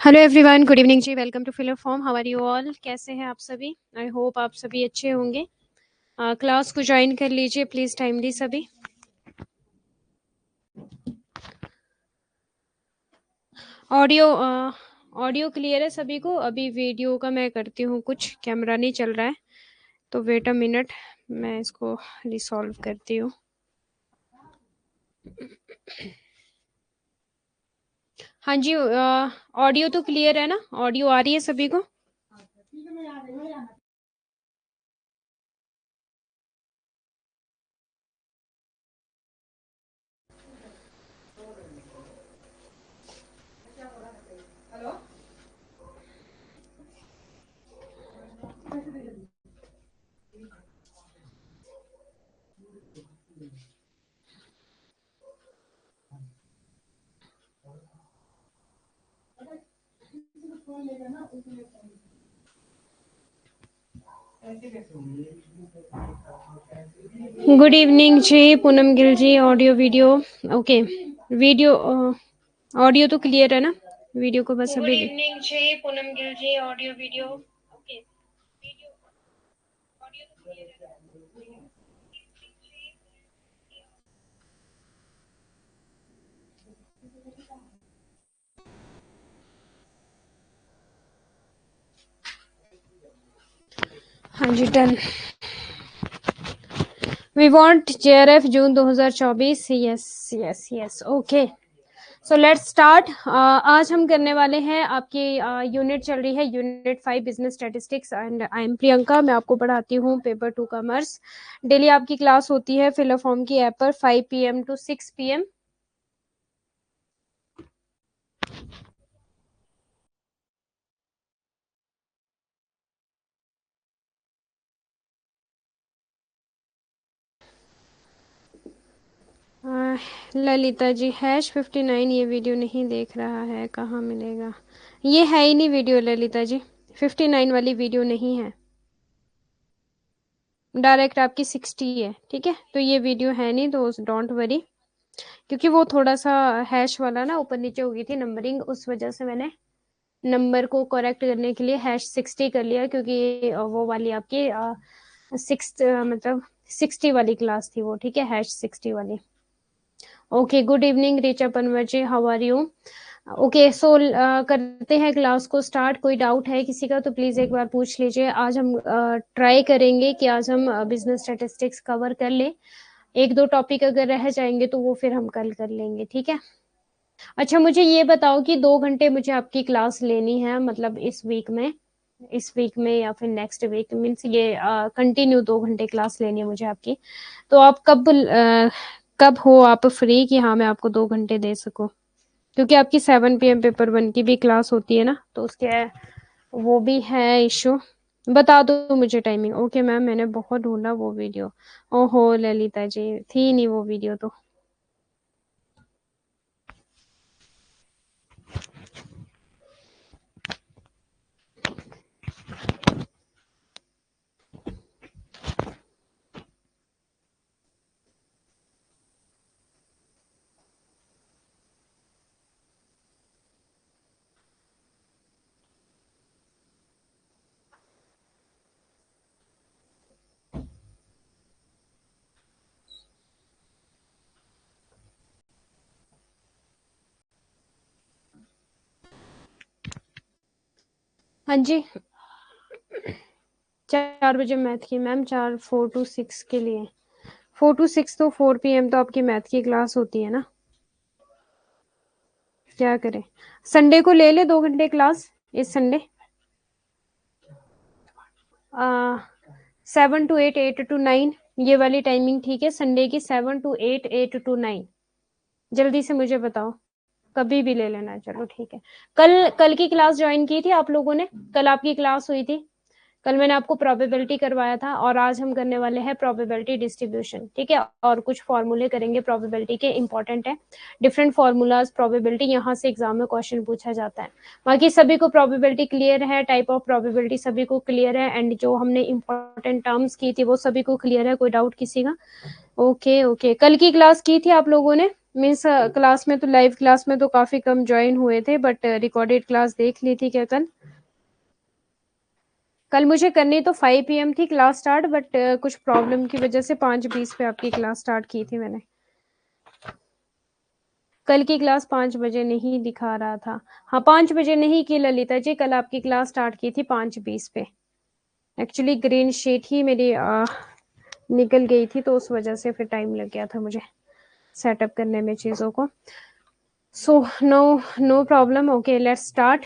Hello everyone, good evening जी। Welcome to filler form. How are you all? कैसे हैं आप सभी? आई होप आप सभी अच्छे होंगे। क्लास को ज्वाइन कर लीजिए प्लीज़ टाइमली सभी। ऑडियो क्लियर है सभी को? अभी वीडियो का मैं करती हूँ, कुछ कैमरा नहीं चल रहा है, तो वेट अ मिनट, मैं इसको रिसॉल्व करती हूँ। हाँ जी, ऑडियो तो क्लियर है ना? ऑडियो आ रही है सभी को? Good evening ji Poonam Gill ji. Audio video okay. Video audio तो क्लियर है ना? वीडियो को बस अभी good evening ji Poonam Gill ji. Audio video okay. Video audio तो क्लियर है ना? हाँ जी, done. We want JRF June 2024। Yes yes yes, okay. So let's start. आज हम करने वाले हैं, आपकी यूनिट चल रही है unit 5 business statistics and I am Priyanka. मैं आपको पढ़ाती हूँ पेपर 2 कॉमर्स। डेली आपकी क्लास होती है फिलर फॉर्म की ऐप पर 5 PM to 6 PM। Lalita ji #59 ये वीडियो नहीं देख रहा है, कहाँ मिलेगा? ये है ही नहीं वीडियो ललिता जी, 59 वाली वीडियो नहीं है, डायरेक्ट आपकी 60 है। ठीक है, तो ये वीडियो है नहीं, तो डोंट वरी, क्योंकि वो थोड़ा सा हैश वाला ना ऊपर नीचे हो गई थी नंबरिंग, उस वजह से मैंने नंबर को करेक्ट करने के लिए #60 कर लिया, क्योंकि वो वाली आपकी 6 मतलब 60 वाली क्लास थी वो। ठीक है, #60 वाली। Okay, good evening Richa Panwar ji, how are you? Okay, so करते हैं क्लास को स्टार्ट। कोई डाउट है किसी का तो प्लीज एक बार पूछ लीजिए। आज हम ट्राई करेंगे कि आज हम बिजनेस स्टैटिस्टिक्स कवर कर लें। एक दो टॉपिक अगर रह जाएंगे तो वो फिर हम कल कर लेंगे, ठीक है? अच्छा, मुझे ये बताओ कि 2 घंटे मुझे आपकी क्लास लेनी है, मतलब इस वीक में या फिर नेक्स्ट वीक, मीन्स ये कंटिन्यू 2 घंटे क्लास लेनी है मुझे आपकी। तो आप कब हो आप फ्री कि हाँ मैं आपको 2 घंटे दे सकूं? क्योंकि आपकी 7 PM पेपर 1 की भी क्लास होती है ना, तो उसके वो भी है इशू। बता दो मुझे टाइमिंग। ओके मैम, मैंने बहुत ढूंढा वो वीडियो। ओहो ललिता जी, थी नहीं वो वीडियो तो। हाँ जी, 4 बजे मैथ की मैम, 4 to 6 के लिए। 4 to 6 तो 4 PM तो आपकी मैथ की क्लास होती है ना। क्या करें, संडे को ले ले 2 घंटे क्लास, इस संडे। 7 to 8, 8 to 9, ये वाली टाइमिंग ठीक है संडे की? 7 to 8, 8 to 9। जल्दी से मुझे बताओ, कभी भी ले लेना। चलो ठीक है। कल की क्लास ज्वाइन की थी आप लोगों ने? कल आपकी क्लास हुई थी? कल मैंने आपको प्रोबेबिलिटी करवाया था, और आज हम करने वाले हैं प्रोबेबिलिटी डिस्ट्रीब्यूशन। ठीक है, और कुछ फॉर्मूले करेंगे प्रोबेबिलिटी के, इंपॉर्टेंट है। डिफरेंट फॉर्मूलाज प्रोबेबिलिटी, यहाँ से एग्जाम में क्वेश्चन पूछा जाता है। बाकी सभी को प्रोबेबिलिटी क्लियर है, टाइप ऑफ प्रोबेबिलिटी सभी को क्लियर है, एंड जो हमने इंपॉर्टेंट टर्म्स की थी वो सभी को क्लियर है? कोई डाउट किसी का? ओके ओके, कल की क्लास की थी आप लोगों ने? मीन्स क्लास में तो, लाइव क्लास में तो काफी कम ज्वाइन हुए थे, बट रिकॉर्डेड क्लास देख ली थी क्या कल? कल मुझे करनी तो 5 PM थी क्लास स्टार्ट, बट कुछ प्रॉब्लम की वजह से 5:20 पे आपकी क्लास स्टार्ट की थी मैंने। कल की क्लास 5 बजे नहीं दिखा रहा था। हाँ, 5 बजे नहीं की ललिता जी, कल आपकी क्लास स्टार्ट की थी 5:20 पे। एक्चुअली ग्रीन शीट ही मेरी निकल गई थी, तो उस वजह से फिर टाइम लग गया था मुझे सेटअप करने में चीज़ों को। So no problem. Okay, let's start.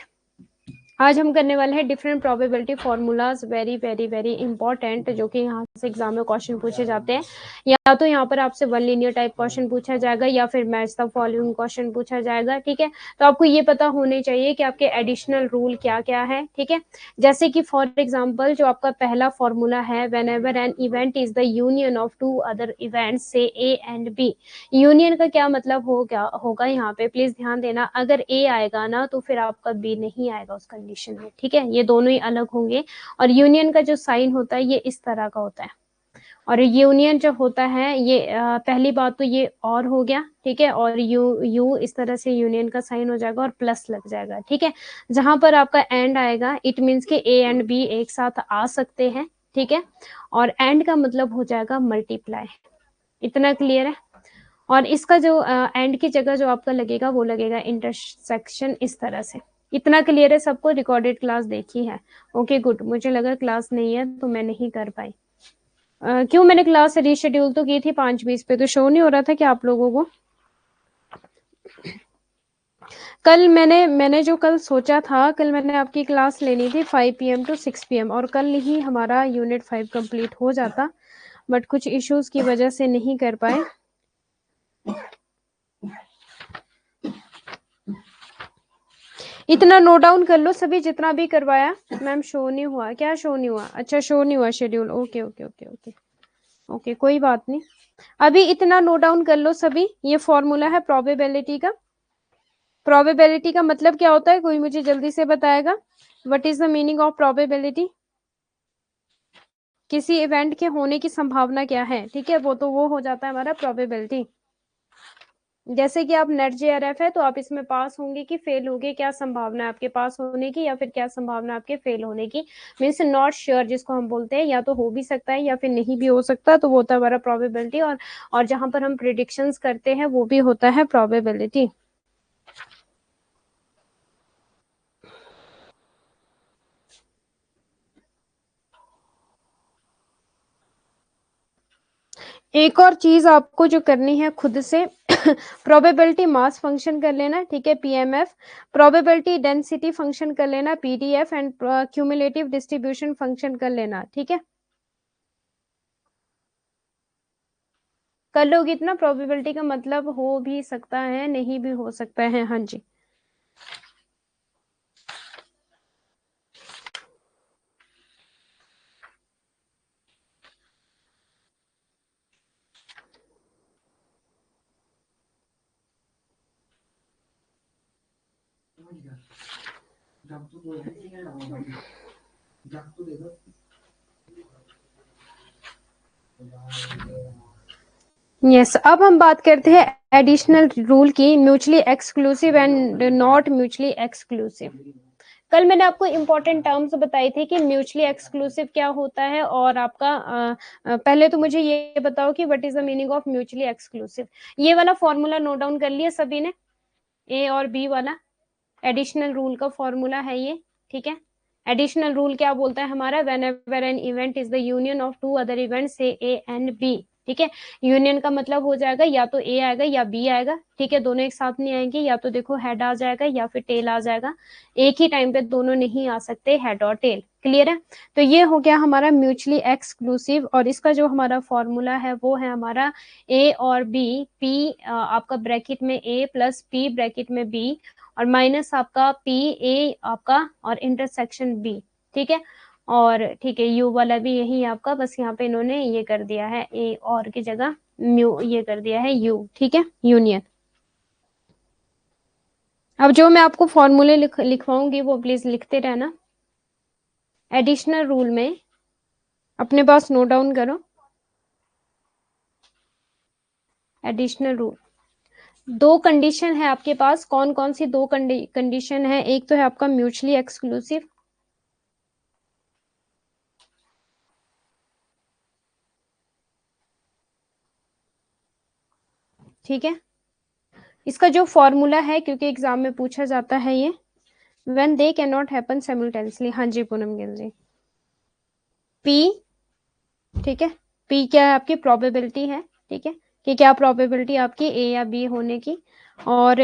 आज हम करने वाले हैं different probability formulas, very very very important, जो कि यहाँ से एग्जाम में क्वेश्चन पूछे जाते हैं। या तो यहाँ पर आपसे वन लीनियर टाइप क्वेश्चन पूछा जाएगा, या फिर मैच द फॉलोइंग क्वेश्चन पूछा जाएगा। ठीक है, तो आपको ये पता होने चाहिए कि आपके एडिशनल रूल क्या क्या है। ठीक है, जैसे कि फॉर एग्जाम्पल जो आपका पहला फॉर्मूला है, whenever an event is the union of two other events से ए एंड बी। यूनियन का क्या मतलब होगा यहाँ पे, प्लीज ध्यान देना। अगर ए आएगा ना तो फिर आपका बी नहीं आएगा उस कंडीशन में। ठीक है, ये दोनों ही अलग होंगे। और यूनियन का जो साइन होता है ये इस तरह का होता है। और यूनियन जो होता है ये पहली बात तो ये और हो गया। ठीक है, और यू इस तरह से यूनियन का साइन हो जाएगा और प्लस लग जाएगा। ठीक है, जहां पर आपका एंड आएगा इट मीन्स के ए एंड बी एक साथ आ सकते हैं। ठीक है, और एंड का मतलब हो जाएगा मल्टीप्लाई। इतना क्लियर है? और इसका जो एंड की जगह जो आपका लगेगा वो लगेगा इंटरसेक्शन, इस तरह से। इतना क्लियर है सबको? रिकॉर्डेड क्लास देखी है? ओके गुड, मुझे लगा क्लास नहीं है तो मैं नहीं कर पाई। क्यों, मैंने क्लास रीशेड्यूल तो की थी 5:20 पे, तो शो नहीं हो रहा था क्या आप लोगों को? कल मैंने जो कल सोचा था, कल मैंने आपकी क्लास लेनी थी 5 PM to 6 PM, और कल ही हमारा यूनिट 5 कंप्लीट हो जाता, बट कुछ इश्यूज की वजह से नहीं कर पाए। इतना नोट डाउन कर लो सभी, जितना भी करवाया। मैम शो नहीं हुआ क्या? शो नहीं हुआ? अच्छा, शो नहीं हुआ schedule. Okay okay okay okay okay, कोई बात नहीं। अभी इतना नोट डाउन कर लो सभी, ये फॉर्मूला है प्रोबेबिलिटी का। प्रोबेबिलिटी का मतलब क्या होता है, कोई मुझे जल्दी से बताएगा? What is the meaning of probability? किसी इवेंट के होने की संभावना क्या है। ठीक है, वो हो जाता है हमारा प्रोबेबिलिटी। जैसे कि आप नेट जेआरएफ है तो आप इसमें पास होंगे कि फेल होंगे, क्या संभावना है आपके पास होने की, या फिर क्या संभावना आपके फेल होने की। मीन्स नॉट श्योर जिसको हम बोलते हैं, या तो हो भी सकता है या फिर नहीं भी हो सकता, तो वो होता है हमारा प्रोबेबिलिटी। और जहां पर हम प्रिडिक्शंस करते हैं वो भी होता है प्रोबेबिलिटी। एक और चीज आपको जो करनी है खुद से, प्रोबेबिलिटी मास फंक्शन कर लेना। ठीक है, पीएमएफ। प्रोबेबिलिटी डेंसिटी फंक्शन कर लेना, PDF. And cumulative distribution function कर लेना। ठीक है, कर लोगे इतना? प्रोबेबिलिटी का मतलब हो भी सकता है, नहीं भी हो सकता है। हाँ जी, यस। अब हम बात करते हैं एडिशनल रूल की, mutually exclusive and not mutually exclusive. कल मैंने आपको इंपॉर्टेंट टर्म्स बताई थी कि म्यूचुअली एक्सक्लूसिव क्या होता है, और आपका पहले तो मुझे ये बताओ कि what is the meaning of mutually exclusive. ये वाला फॉर्मूला नोट डाउन कर लिया सभी ने? ए और बी वाला एडिशनल रूल का फॉर्मूला है ये। ठीक है, एडिशनल रूल क्या बोलता है हमारा, whenever an event is the union of two other event से ए एंड बी। ठीक है, यूनियन का मतलब हो जाएगा या तो ए आएगा या बी आएगा। ठीक है, दोनों एक साथ नहीं आएंगे, या तो देखो हेड आ जाएगा या फिर टेल आ जाएगा। एक ही टाइम पे दोनों नहीं आ सकते, हेड और टेल। क्लियर है? तो ये हो गया हमारा म्यूचुअली एक्सक्लूसिव, और इसका जो हमारा फॉर्मूला है वो है हमारा ए और बी, पी आपका ब्रैकेट में ए प्लस पी ब्रैकेट में बी, और माइनस आपका पी ए आपका और इंटरसेक्शन बी। ठीक है, और ठीक है यू वाला भी यही आपका, बस यहाँ पे इन्होंने ये कर दिया है ए और की जगह म्यू ये कर दिया है यू। ठीक है, यूनियन। अब जो मैं आपको फॉर्मूले लिखवाऊंगी वो प्लीज लिखते रहना। एडिशनल रूल में अपने पास नोट डाउन करो। एडिशनल रूल, दो कंडीशन है आपके पास, कौन कौन सी दो कंडीशन है? एक तो है आपका म्यूचुअली एक्सक्लूसिव, ठीक है। इसका जो फॉर्मूला है, क्योंकि एग्जाम में पूछा जाता है ये, when they can not happen simultaneously. हाँ जी पूनम गिल जी। पी, ठीक है, पी क्या है आपकी प्रोबेबिलिटी है, ठीक है, कि क्या प्रोबेबिलिटी आपकी ए या बी होने की। और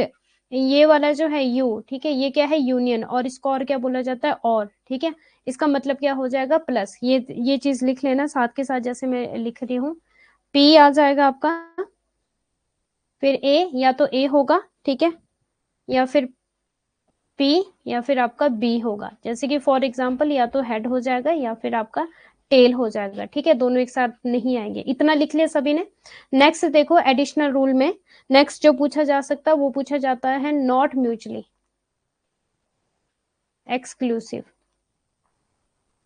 ये वाला जो है यू, ठीक है, ये क्या है यूनियन, और इसको और क्या बोला जाता है और, ठीक है। इसका मतलब क्या हो जाएगा प्लस, ये चीज लिख लेना साथ के साथ जैसे मैं लिख रही हूँ। पी आ जाएगा आपका, फिर ए, या तो ए होगा, ठीक है, या फिर पी, या फिर आपका बी होगा। जैसे कि फॉर एग्जांपल या तो हेड हो जाएगा या फिर आपका टेल हो जाएगा, ठीक है, दोनों एक साथ नहीं आएंगे। इतना लिख लिया सभी ने। नेक्स्ट देखो एडिशनल रूल में, नेक्स्ट जो पूछा जा सकता है वो पूछा जाता है नॉट म्यूचुअली एक्सक्लूसिव।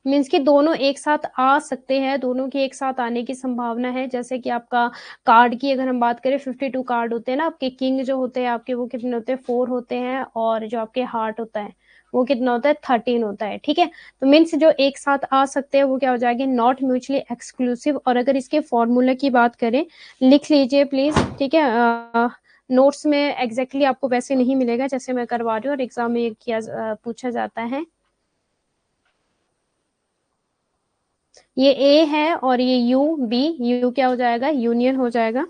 मीन्स कि दोनों एक साथ आ सकते हैं, दोनों की एक साथ आने की संभावना है। जैसे कि आपका कार्ड की अगर हम बात करें, 52 कार्ड होते हैं ना आपके, किंग जो होते हैं आपके वो कितने होते हैं 4 होते हैं, और जो आपके हार्ट होता है वो कितना होता है 13 होता है, ठीक है। तो मीन्स जो एक साथ आ सकते हैं वो क्या हो जाएंगे नॉट म्यूचुअली एक्सक्लूसिव। और अगर इसके फॉर्मूला की बात करें, लिख लीजिए प्लीज, ठीक है। नोट्स में एग्जैक्टली आपको वैसे नहीं मिलेगा जैसे मैं करवा रही हूँ, और एग्जाम में किया पूछा जाता है। ये ए है और ये यू बी, यू क्या हो जाएगा यूनियन हो जाएगा।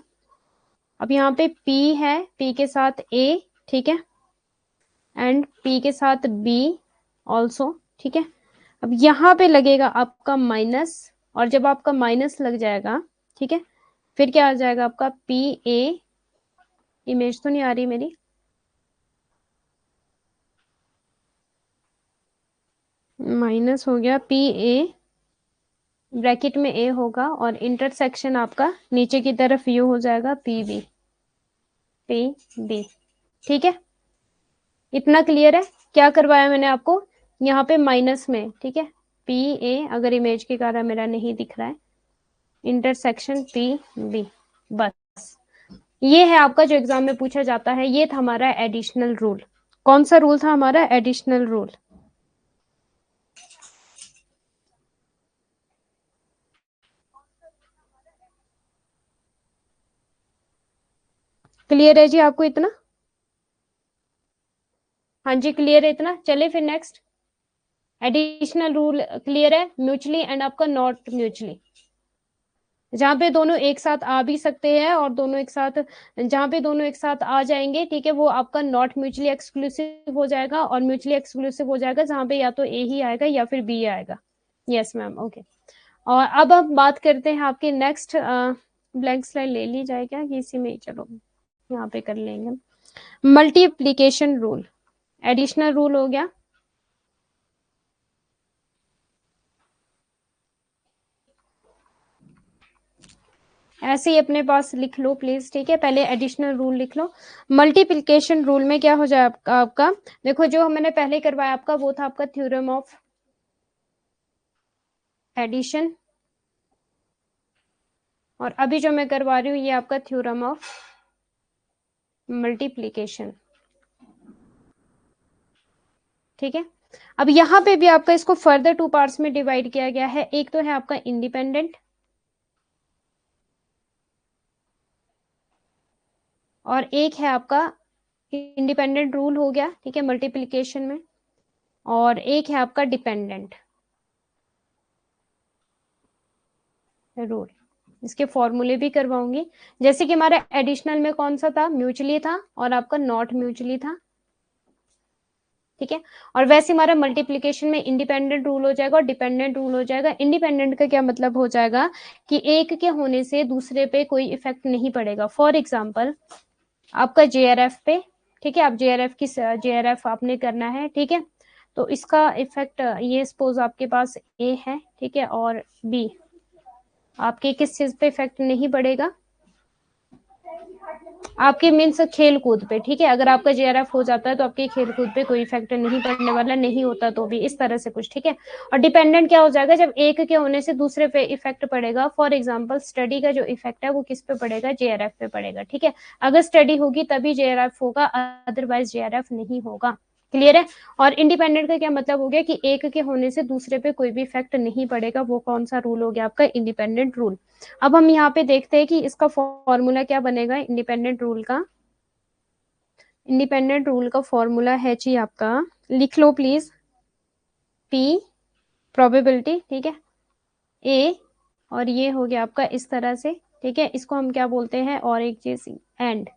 अब यहाँ पे पी है, पी के साथ ए, ठीक है, एंड पी के साथ बी ऑल्सो, ठीक है। अब यहाँ पे लगेगा आपका माइनस, और जब आपका माइनस लग जाएगा, ठीक है, फिर क्या आ जाएगा आपका पी ए, इमेज तो नहीं आ रही मेरी, माइनस हो गया पी ए, ब्रैकेट में ए होगा, और इंटरसेक्शन आपका नीचे की तरफ यू हो जाएगा पी बी, पी बी, ठीक है। इतना क्लियर है? क्या करवाया मैंने आपको यहाँ पे माइनस में, ठीक है, पी ए, अगर इमेज के कारण मेरा नहीं दिख रहा है, इंटरसेक्शन पी बी, बस। ये है आपका जो एग्जाम में पूछा जाता है। ये था हमारा एडिशनल रूल। कौन सा रूल था हमारा? Additional rule. क्लियर है जी आपको इतना? हाँ जी क्लियर है इतना। चले फिर नेक्स्ट। एडिशनल रूल क्लियर है, म्यूचुअली एंड आपका नॉट म्यूचुअली, जहां पे दोनों एक साथ आ भी सकते हैं और दोनों एक साथ, जहां पे दोनों एक साथ आ जाएंगे, ठीक है, वो आपका नॉट म्यूचुअली एक्सक्लूसिव हो जाएगा, और म्यूचुअली एक्सक्लूसिव हो जाएगा जहां पे या तो ए ही आएगा या फिर बी आएगा। Yes ma'am, okay. और अब हम बात करते हैं आपके नेक्स्ट, ब्लैंक स्लाइड ले ली जाए क्या कि इसी में, चलो यहाँ पे कर लेंगे। मल्टीप्लीकेशन रूल, एडिशनल रूल हो गया। ऐसे ही अपने पास लिख लो प्लीज, ठीक है, पहले एडिशनल रूल लिख लो। मल्टीप्लिकेशन रूल में क्या हो जाए आपका, देखो जो मैंने पहले करवाया आपका वो था आपका थ्योरम ऑफ एडिशन, और अभी जो मैं करवा रही हूँ ये आपका थ्योरम ऑफ मल्टीप्लिकेशन, ठीक है। अब यहाँ पे भी आपका इसको फर्दर टू पार्ट्स में डिवाइड किया गया है। एक तो है आपका इंडिपेंडेंट, और एक है आपका इंडिपेंडेंट रूल हो गया, ठीक है, मल्टीप्लिकेशन में, और एक है आपका डिपेंडेंट रूल। इसके फॉर्मूले भी करवाऊंगी। जैसे कि हमारा एडिशनल में कौन सा था, म्यूचुअली था, और आपका नॉट म्यूचुअली था, ठीक है। और वैसे हमारा मल्टीप्लिकेशन में इंडिपेंडेंट रूल हो जाएगा और डिपेंडेंट रूल हो जाएगा। इंडिपेंडेंट का क्या मतलब हो जाएगा कि एक के होने से दूसरे पे कोई इफेक्ट नहीं पड़ेगा। फॉर एग्जाम्पल आपका जेआरएफ पे, ठीक है, आप जेआरएफ की जेआरएफ आपने करना है, ठीक है, तो इसका इफेक्ट ये सपोज आपके पास ए है, ठीक है, और बी, आपके किस चीज पे इफेक्ट नहीं पड़ेगा, आपके मीन्स खेल कूद पे, ठीक है। अगर आपका जेआरएफ हो जाता है तो आपके खेल कूद पे कोई इफेक्ट नहीं पड़ने वाला, नहीं होता तो भी इस तरह से कुछ, ठीक है। और डिपेंडेंट क्या हो जाएगा, जब एक के होने से दूसरे पे इफेक्ट पड़ेगा। फॉर एग्जांपल स्टडी का जो इफेक्ट है वो किस पे पड़ेगा, जेआरएफ पे पड़ेगा, ठीक है। अगर स्टडी होगी तभी जेआरएफ होगा, अदरवाइज जेआरएफ नहीं होगा। क्लियर है। और इंडिपेंडेंट का क्या मतलब हो गया कि एक के होने से दूसरे पे कोई भी इफेक्ट नहीं पड़ेगा। वो कौन सा रूल हो गया आपका, इंडिपेंडेंट रूल। अब हम यहाँ पे देखते हैं कि इसका फॉर्मूला क्या बनेगा इंडिपेंडेंट रूल का। इंडिपेंडेंट रूल का फॉर्मूला है जी आपका, लिख लो प्लीज, पी प्रोबेबिलिटी, ठीक है, ए, और ये हो गया आपका इस तरह से, ठीक है। इसको हम क्या बोलते हैं, और एक चीज एंड,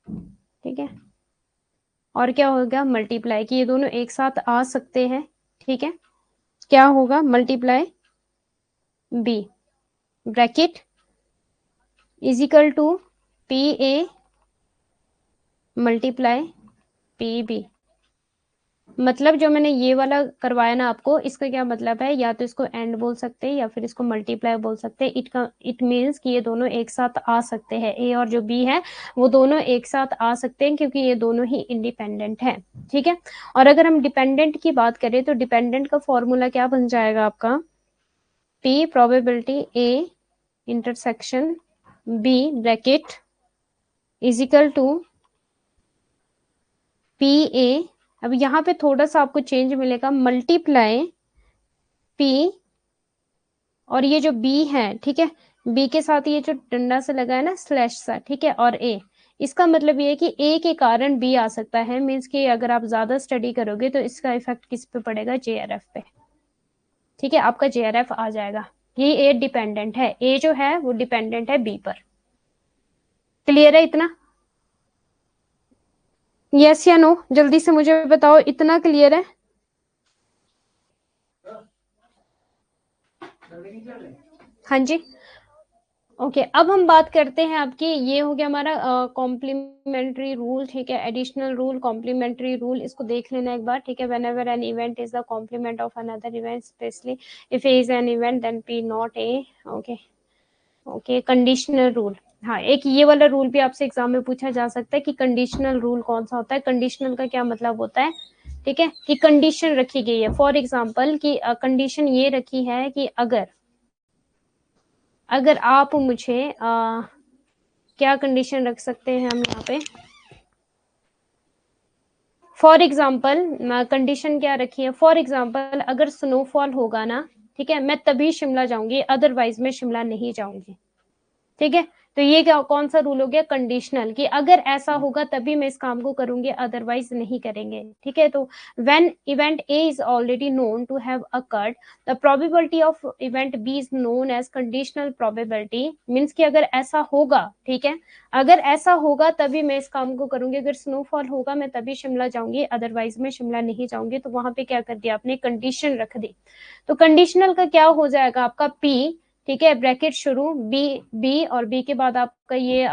ठीक है। और क्या होगा, मल्टीप्लाई, कि ये दोनों एक साथ आ सकते हैं, ठीक है। क्या होगा, multiply B bracket is equal to P A multiply P B. मतलब जो मैंने ये वाला करवाया ना आपको, इसका क्या मतलब है, या तो इसको एंड बोल सकते हैं या फिर इसको मल्टीप्लाई बोल सकते हैं। इट मीन्स कि ये दोनों एक साथ आ सकते हैं, ए और जो बी है वो दोनों एक साथ आ सकते हैं, क्योंकि ये दोनों ही इंडिपेंडेंट है, ठीक है। और अगर हम डिपेंडेंट की बात करें तो डिपेंडेंट का फॉर्मूला क्या बन जाएगा आपका, P probability A intersection B bracket is equal to P A. अब यहाँ पे थोड़ा सा आपको चेंज मिलेगा, मल्टीप्लाई पी, और ये जो बी है, ठीक है, बी के साथ ये जो डंडा से लगा है ना स्लैश सा, ठीक है, और ए। इसका मतलब ये है कि ए के कारण बी आ सकता है, मीन्स कि अगर आप ज्यादा स्टडी करोगे तो इसका इफेक्ट किस पे पड़ेगा, जेआरएफ पे, ठीक है। आपका जेआरएफ आ जाएगा। ये ए डिपेंडेंट है, ए जो है वो डिपेंडेंट है बी पर। क्लियर है इतना, यस या नो, जल्दी से मुझे बताओ, इतना क्लियर है। हाँ जी, ओके। अब हम बात करते हैं आपकी, ये हो गया हमारा कॉम्प्लीमेंट्री रूल, ठीक है, एडिशनल रूल, कॉम्प्लीमेंट्री रूल, इसको देख लेना एक बार, ठीक है। Whenever an event is the complement of another event, specially if A is an event then P not A, okay. Okay, conditional rule, हाँ, एक ये वाला रूल भी आपसे एग्जाम में पूछा जा सकता है कि कंडीशनल रूल कौन सा होता है। कंडीशनल का क्या मतलब होता है, ठीक है, कि कंडीशन रखी गई है। फॉर एग्जाम्पल की कंडीशन ये रखी है कि अगर आप मुझे क्या कंडीशन रख सकते हैं हम यहाँ पे, फॉर एग्जाम्पल कंडीशन क्या रखी है, फॉर एग्जाम्पल अगर स्नोफॉल होगा ना, ठीक है, मैं तभी शिमला जाऊंगी, अदरवाइज मैं शिमला नहीं जाऊंगी, ठीक है। तो ये क्या, कौन सा रूल हो गया, कंडीशनल, कि अगर ऐसा होगा तभी मैं इस काम को करूंगी, अदरवाइज नहीं करेंगे, ठीक है। तो when event A is already known to have occurred, the probability of event B is known as conditional probability, means कि अगर ऐसा होगा, ठीक है, अगर ऐसा होगा तभी मैं इस काम को करूंगी, अगर स्नोफॉल होगा मैं तभी शिमला जाऊंगी, अदरवाइज मैं शिमला नहीं जाऊंगी। तो वहां पे क्या कर दिया आपने, कंडीशन रख दी। तो कंडीशनल का क्या हो जाएगा आपका, पी, ठीक है, ब्रैकेट शुरू, बी, बी, और बी के बाद आपका ये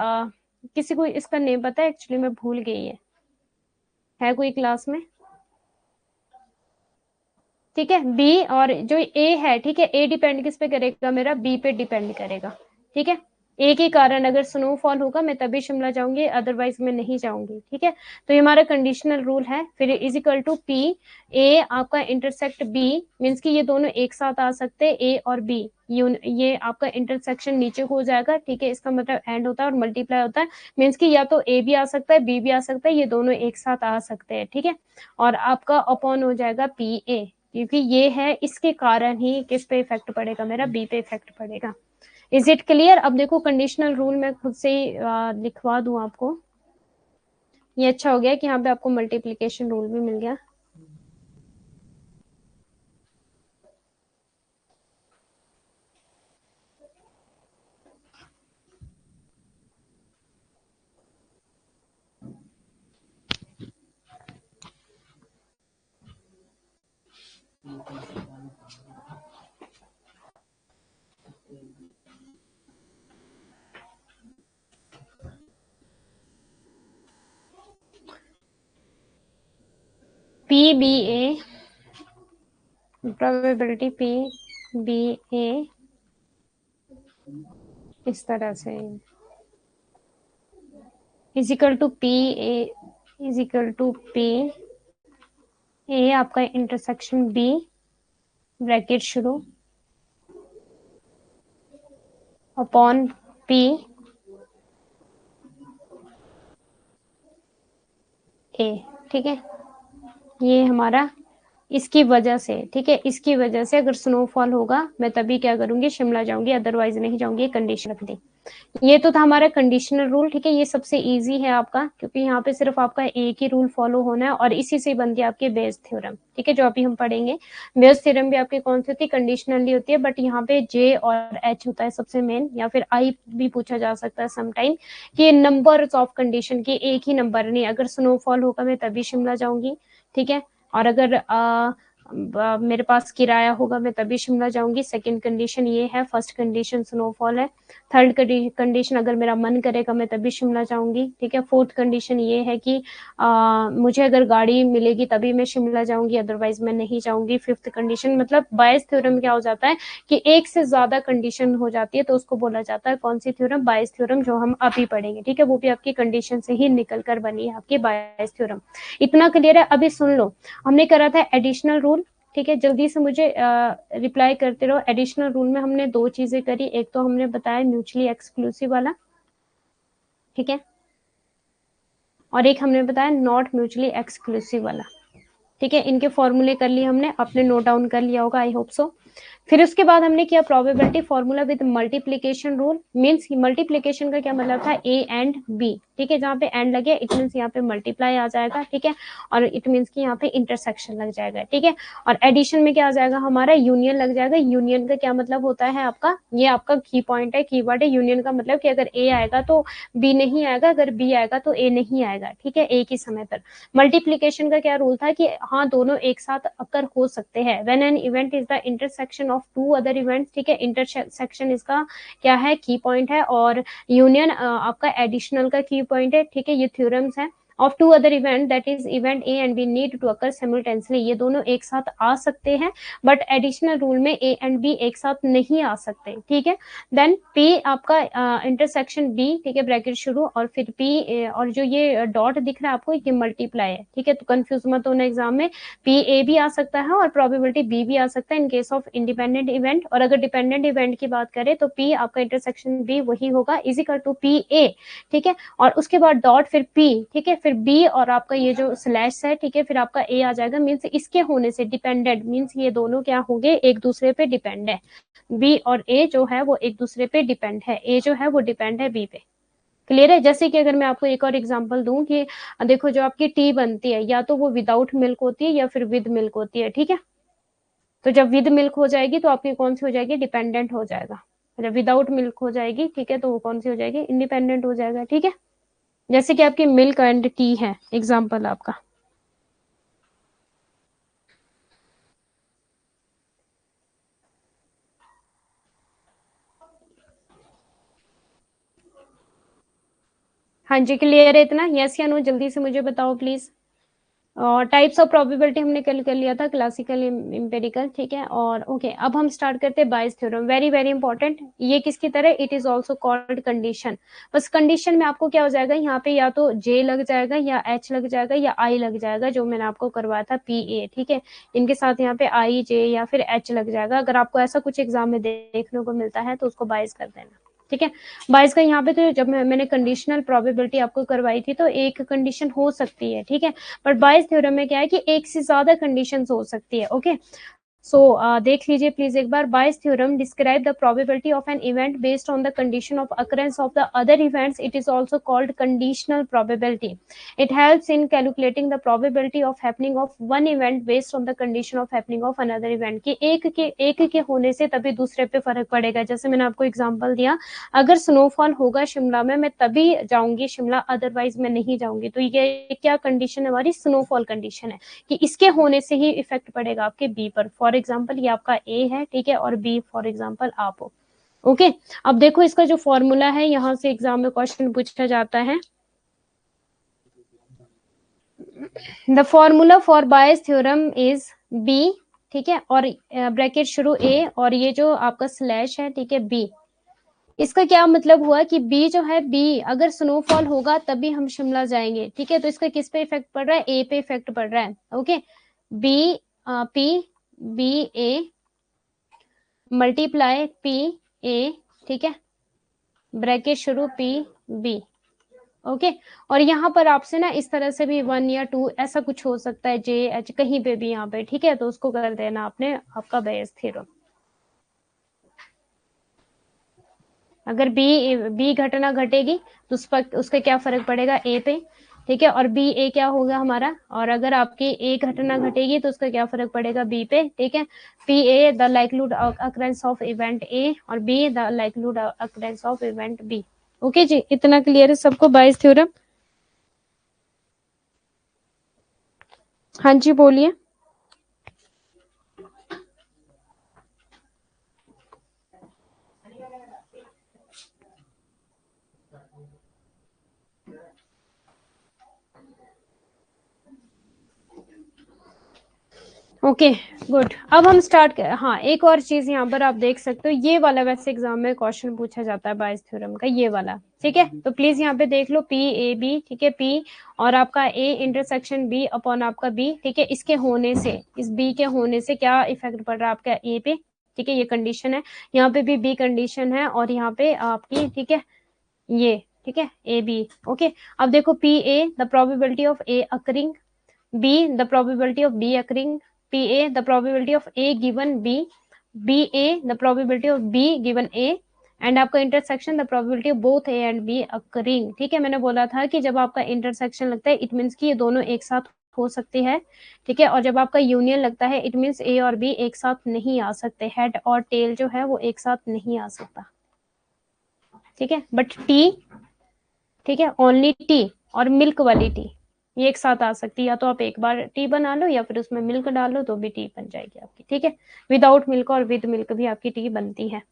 किसी को इसका नेम पता है, एक्चुअली मैं भूल गई है कोई क्लास में, ठीक है, बी, और जो ए है, ठीक है, ए डिपेंड किस पे करेगा, मेरा बी पे डिपेंड करेगा, ठीक है। ए के कारण अगर स्नोफॉल होगा मैं तभी शिमला जाऊंगी, अदरवाइज मैं नहीं जाऊंगी, ठीक है। तो ये हमारा कंडीशनल रूल है। फिर is equal to P A आपका इंटरसेक्ट बी, मीन्स कि ये दोनों एक साथ आ सकते हैं, ए और बी, ये आपका इंटरसेक्शन नीचे को हो जाएगा, ठीक है। इसका मतलब एंड होता है और मल्टीप्लाई होता है, मीन्स कि या तो ए भी आ सकता है, बी भी आ सकता है, ये दोनों एक साथ आ सकते हैं, ठीक है। और आपका अपॉन हो जाएगा पी ए, क्योंकि ये है, इसके कारण ही किस पे इफेक्ट पड़ेगा, मेरा बी पे इफेक्ट पड़ेगा। Is it clear. अब देखो कंडीशनल रूल मैं खुद से ही लिखवा दूं आपको, ये अच्छा हो गया कि यहाँ पे आपको मल्टीप्लीकेशन रूल भी मिल गया। P B A, probability P B A, इस तरह से, is equal to P A, is equal to P A आपका इंटरसेक्शन बी, ब्रैकेट शुरू, अपॉन पी ए। ठीक है, ये हमारा इसकी वजह से, ठीक है, इसकी वजह से अगर स्नोफॉल होगा मैं तभी क्या करूंगी, शिमला जाऊंगी, अदरवाइज नहीं जाऊंगी। कंडीशन रख दी। ये तो था हमारा कंडीशनल रूल। ठीक है, ये सबसे इजी है आपका, क्योंकि यहाँ पे सिर्फ आपका एक ही रूल फॉलो होना है और इसी से बनती है आपकी बेस थ्योरम। ठीक है, जो अभी हम पढ़ेंगे। बेस थ्योरम भी आपकी कौन सी होती है, कंडीशनली होती है, बट यहाँ पे जे और एच होता है सबसे मेन, या फिर आई भी पूछा जा सकता है समटाइम, कि नंबर ऑफ कंडीशन की एक ही नंबर नहीं। अगर स्नोफॉल होगा मैं तभी शिमला जाऊंगी। ठीक है, और अगर मेरे पास किराया होगा मैं तभी शिमला जाऊंगी। सेकंड कंडीशन ये है। फर्स्ट कंडीशन स्नोफॉल है। थर्ड कंडीशन अगर मेरा मन करेगा मैं तभी शिमला जाऊंगी। ठीक है, फोर्थ कंडीशन ये है कि मुझे अगर गाड़ी मिलेगी तभी मैं शिमला जाऊंगी, अदरवाइज मैं नहीं जाऊंगी। फिफ्थ कंडीशन, मतलब बायस थ्योरम क्या हो जाता है कि एक से ज्यादा कंडीशन हो जाती है तो उसको बोला जाता है कौन सी थ्योरम, बायस थ्योरम, जो हम अभी पढ़ेंगे। ठीक है, वो भी आपकी कंडीशन से ही निकल कर बनी है आपकी बायस थ्योरम। इतना क्लियर है? अभी सुन लो, हमने करा था एडिशनल रूल। ठीक है, जल्दी से मुझे रिप्लाई करते रहो। एडिशनल रूल में हमने दो चीजें करी, एक तो हमने बताया म्यूचुअली एक्सक्लूसिव वाला, ठीक है, और एक हमने बताया नॉट म्यूचुअली एक्सक्लूसिव वाला। ठीक है, इनके फॉर्मूले कर लिए हमने, आपने नोट डाउन कर लिया होगा, आई होप सो। फिर उसके बाद हमने किया probability formula with multiplication rule. Means multiplication का क्या मतलब था, ए एंड बी। ठीक है, जहाँ पे एंड लगे इट मीन्स यहाँ पे मल्टीप्लाई आ जाएगा। ठीक है, और इट मीन्स कि यहाँ पे इंटरसेक्शन लग जाएगा। ठीक है, और एडिशन में क्या आ जाएगा, हमारा यूनियन लग जाएगा। यूनियन का क्या मतलब होता है आपका, ये आपका की पॉइंट है, कीवर्ड है। यूनियन का मतलब कि अगर ए आएगा तो बी नहीं आएगा, अगर बी आएगा तो ए नहीं आएगा। ठीक है, एक ही समय पर। मल्टीप्लीकेशन का क्या रूल था कि हाँ दोनों एक साथ अकर हो सकते हैं। When an event is the intersection of two other events. ठीक है, इंटरसेक्शन इसका क्या है, की पॉइंट है, और यूनियन आपका एडिशनल का की पॉइंट है। ठीक है, ये थ्योरम्स है। Of two other event, that is event A and B need to occur simultaneously, ये दोनों एक साथ आ सकते हैं, बट एडिशनल रूल में ए एंड बी एक साथ नहीं आ सकते। ठीक है, देन पी आपका इंटरसेक्शन बी, ठीक है, ब्रैकेट शुरू, और फिर पी, और जो ये डॉट दिख रहा है आपको, ये मल्टीप्लाई है। ठीक है, तो कंफ्यूज मत होना एग्जाम में, पी ए भी आ सकता है और प्रोबेबिलिटी बी भी आ सकता है in case of independent event. और अगर डिपेंडेंट इवेंट की बात करें तो पी आपका इंटरसेक्शन बी वही होगा, इजिकल टू पी ए। ठीक है, और उसके बाद डॉट, फिर पी, ठीक है, फिर बी, और आपका ये जो स्लैश है, ठीक है, फिर आपका ए आ जाएगा। मीन्स इसके होने से डिपेंडेंट, मीन्स ये दोनों क्या होंगे, एक दूसरे पे डिपेंड है। बी और ए जो है वो एक दूसरे पे डिपेंड है, ए जो है वो डिपेंड है बी पे। क्लियर है? जैसे कि अगर मैं आपको एक और एग्जांपल दूं कि देखो जो आपकी टी बनती है, या तो वो विदाउट मिल्क होती है या फिर विद मिल्क होती है। ठीक है, तो जब विद मिल्क हो जाएगी तो आपकी कौन सी हो जाएगी, डिपेंडेंट हो जाएगा। जब विदाउट मिल्क हो जाएगी, ठीक है, तो वो कौन सी हो जाएगी, इंडिपेंडेंट हो जाएगा। ठीक है, जैसे कि आपकी मिल्क एंड टी है एग्जाम्पल आपका। हाँ जी, क्लियर है इतना? यस या नो, जल्दी से मुझे बताओ प्लीज। और टाइप्स ऑफ प्रोबेबिलिटी हमने कल कर लिया था, क्लासिकल, एम्पिरिकल। ठीक है, और ओके, अब हम स्टार्ट करते हैं बायस थ्योरम। वेरी वेरी इंपॉर्टेंट, ये किसकी तरह, it is also called condition. बस कंडीशन में आपको क्या हो जाएगा, यहाँ पे या तो जे लग जाएगा, या एच लग जाएगा, या आई लग जाएगा, जो मैंने आपको करवाया था पी ए। ठीक है, इनके साथ यहाँ पे आई, जे या फिर एच लग जाएगा। अगर आपको ऐसा कुछ एग्जाम में देखने को मिलता है तो उसको बायस कर देना। ठीक है, बायस का यहाँ पे तो जब मैंने कंडीशनल प्रोबेबिलिटी आपको करवाई थी तो एक कंडीशन हो सकती है। ठीक है, बट बायस थ्योरम में क्या है कि एक से ज्यादा कंडीशंस हो सकती है। ओके, सो देख लीजिए प्लीज एक बार। Bayes theorem describe the probability of an event based on the condition of occurrence of the other events. It is also called conditional probability. It helps in calculating the probability of happening of one event based on the condition of happening of another event, कि एक के होने से तभी दूसरे पे फर्क पड़ेगा। जैसे मैंने आपको एग्जांपल दिया, अगर स्नोफॉल होगा शिमला में मैं तभी जाऊंगी शिमला, अदरवाइज मैं नहीं जाऊंगी। तो ये क्या कंडीशन है हमारी, स्नोफॉल कंडीशन है, कि इसके होने से ही इफेक्ट पड़ेगा आपके बी पर। फॉर एग्जाम्पल ये आपका ए है, ठीक है, और बी फॉर एग्जाम्पल आप हो। ओके, अब देखो इसका जो फॉर्मूला है, यहाँ से एग्जाम में क्वेश्चन पूछा जाता है। The formula for Bayes theorem is B, ठीक है, और ब्रैकेट शुरू ए, और ये जो आपका स्लैश है, ठीक है, बी। इसका क्या मतलब हुआ कि बी जो है, बी अगर स्नोफॉल होगा तभी हम शिमला जाएंगे, ठीक है। तो इसका किस पे इफेक्ट पड़ रहा है, ए पे इफेक्ट पड़ रहा है, okay. B P B A multiply P A, ठीक है, ब्रैकेट शुरू पी बी, ओके। और यहाँ पर आपसे ना इस तरह से भी 1 या 2 ऐसा कुछ हो सकता है, जे एच कहीं पे भी यहाँ पे, ठीक है। तो उसको कर देना आपने आपका बेयस थ्योरम। अगर बी घटना घटेगी तो उस पर उसका क्या फर्क पड़ेगा, ए पे, ठीक है। और बी ए क्या होगा हमारा, और अगर आपकी ए घटना घटेगी तो उसका क्या फर्क पड़ेगा, बी पे, ठीक है। P A the likelihood occurrence of event A, और B the likelihood occurrence of event B. Okay जी, इतना क्लियर है सबको बायस थ्योरम? हाँ जी बोलिए। ओके गुड, अब हम स्टार्ट कर, हाँ एक और चीज यहाँ पर आप देख सकते हो, ये वाला वैसे एग्जाम में क्वेश्चन पूछा जाता है बायस थ्योरम का, ये वाला, ठीक है। तो प्लीज यहाँ पे देख लो, पी ए बी, ठीक है, पी और आपका ए इंटरसेक्शन बी अपॉन आपका बी, ठीक है। इसके होने से, इस बी के होने से क्या इफेक्ट पड़ रहा है आपका ए पे, ठीक है, ये कंडीशन है। यहाँ पे भी बी कंडीशन है, और यहाँ पे आपकी, ठीक है, ये, ठीक है, ए बी, ओके। अब देखो, P A the probability of A occurring, B the probability of B occurring, PA the probability of A given B, BA the probability of B given A, and आपका intersection the probability of both A and B occurring, ठीक है। मैंने बोला था कि जब आपका intersection लगता है इट मीन्स कि ये दोनों एक साथ हो सकते हैं, ठीक है। और जब आपका यूनियन लगता है इट मीन्स ए और बी एक साथ नहीं आ सकते, हेड और टेल जो है वो एक साथ नहीं आ सकता, ठीक है। बट टी, ठीक है, ओनली टी और मिल्क वाली टी ये एक साथ आ सकती है, या तो आप एक बार टी बना लो या फिर उसमें मिल्क डाल लो तो भी टी बन जाएगी आपकी, ठीक है। विदाउट मिल्क और विद मिल्क भी आपकी टी बनती है।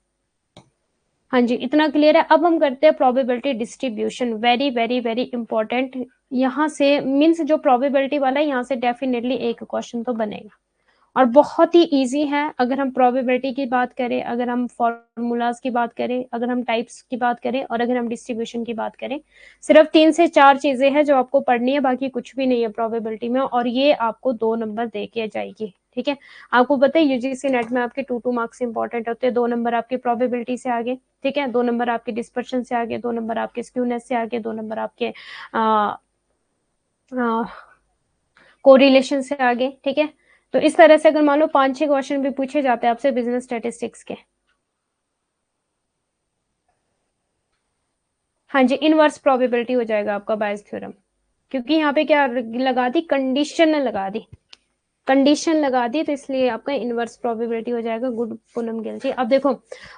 हाँ जी, इतना क्लियर है। अब हम करते हैं probability distribution, very very very important. यहाँ से मीन्स जो प्रोबेबिलिटी वाला है यहाँ से डेफिनेटली एक क्वेश्चन तो बनेगा, और बहुत ही इजी है। अगर हम प्रोबेबिलिटी की बात करें, अगर हम फॉर्मूलाज की बात करें, अगर हम टाइप्स की बात करें, और अगर हम डिस्ट्रीब्यूशन की बात करें, सिर्फ 3 से 4 चीजें हैं जो आपको पढ़नी है, बाकी कुछ भी नहीं है प्रोबेबिलिटी में, और ये आपको 2 नंबर दे के जाएगी, ठीक है। आपको पता है यूजीसी नेट में आपके 2 मार्क्स इंपॉर्टेंट होते हैं, 2 नंबर आपके प्रोबेबिलिटी से आगे, ठीक है, 2 नंबर आपके डिस्पर्शन से आगे, 2 नंबर आपके स्क्यूनेस से आगे, 2 नंबर आपके कोरिलेशन से आगे, ठीक है। तो इस तरह से अगर मान लो 5-6 क्वेश्चन भी पूछे जाते हैं आपसे बिजनेस स्टैटिस्टिक्स के, हाँ जी, इनवर्स प्रोबेबिलिटी हो जाएगा आपका बायस थ्योरम, क्योंकि यहाँ पे क्या लगा दी, कंडीशन लगा दी, कंडीशन लगा दी, तो इसलिए आपका इनवर्स प्रोबेबिलिटी हो जाएगा। गुड पूनम गिल जी। अब देखो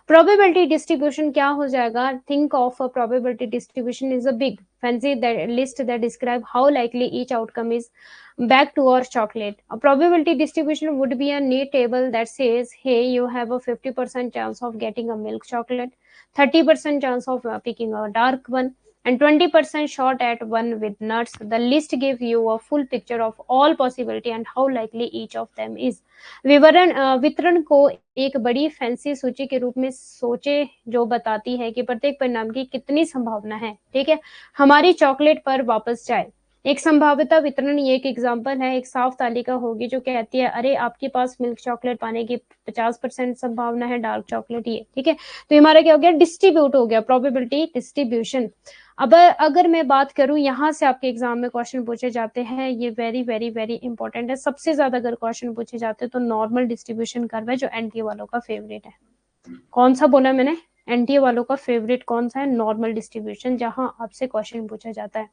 प्रोबेबिलिटी डिस्ट्रीब्यूशन क्या हो जाएगा, think of a probability distribution is a big fancy list that describe how likely each outcome is back to our chocolate. A probability distribution would be a neat table that says, hey, you have a 50% chance of getting a milk chocolate, 30% chance of picking a dark one, and 20% shot at one with nuts. The list gives you a full picture of all possibility and how likely each of them is. वितरण को एक बड़ी fancy सूची के रूप में सोचे, जो बताती है कि प्रत्येक परिणाम की कितनी संभावना है, ठीक है, हमारी चॉकलेट पर वापस जाए। एक संभाव्यता वितरण, ये एक एग्जांपल है, एक साफ तालिका होगी जो कहती है अरे आपके पास मिल्क चॉकलेट पाने की 50% संभावना है, डार्क चॉकलेट ये, ठीक है। तो हमारा क्या हो गया, डिस्ट्रीब्यूट हो गया, प्रोबेबिलिटी डिस्ट्रीब्यूशन। अब अगर मैं बात करूं, यहाँ से आपके एग्जाम में क्वेश्चन पूछे जाते हैं, ये वेरी वेरी वेरी इंपॉर्टेंट है। सबसे ज्यादा अगर क्वेश्चन पूछे जाते हैं तो नॉर्मल डिस्ट्रीब्यूशन कर्व है, जो एनटीए वालों का फेवरेट है। कौन सा बोला मैंने, एनटीए वालों का फेवरेट कौन सा है, नॉर्मल डिस्ट्रीब्यूशन, जहां आपसे क्वेश्चन पूछा जाता है।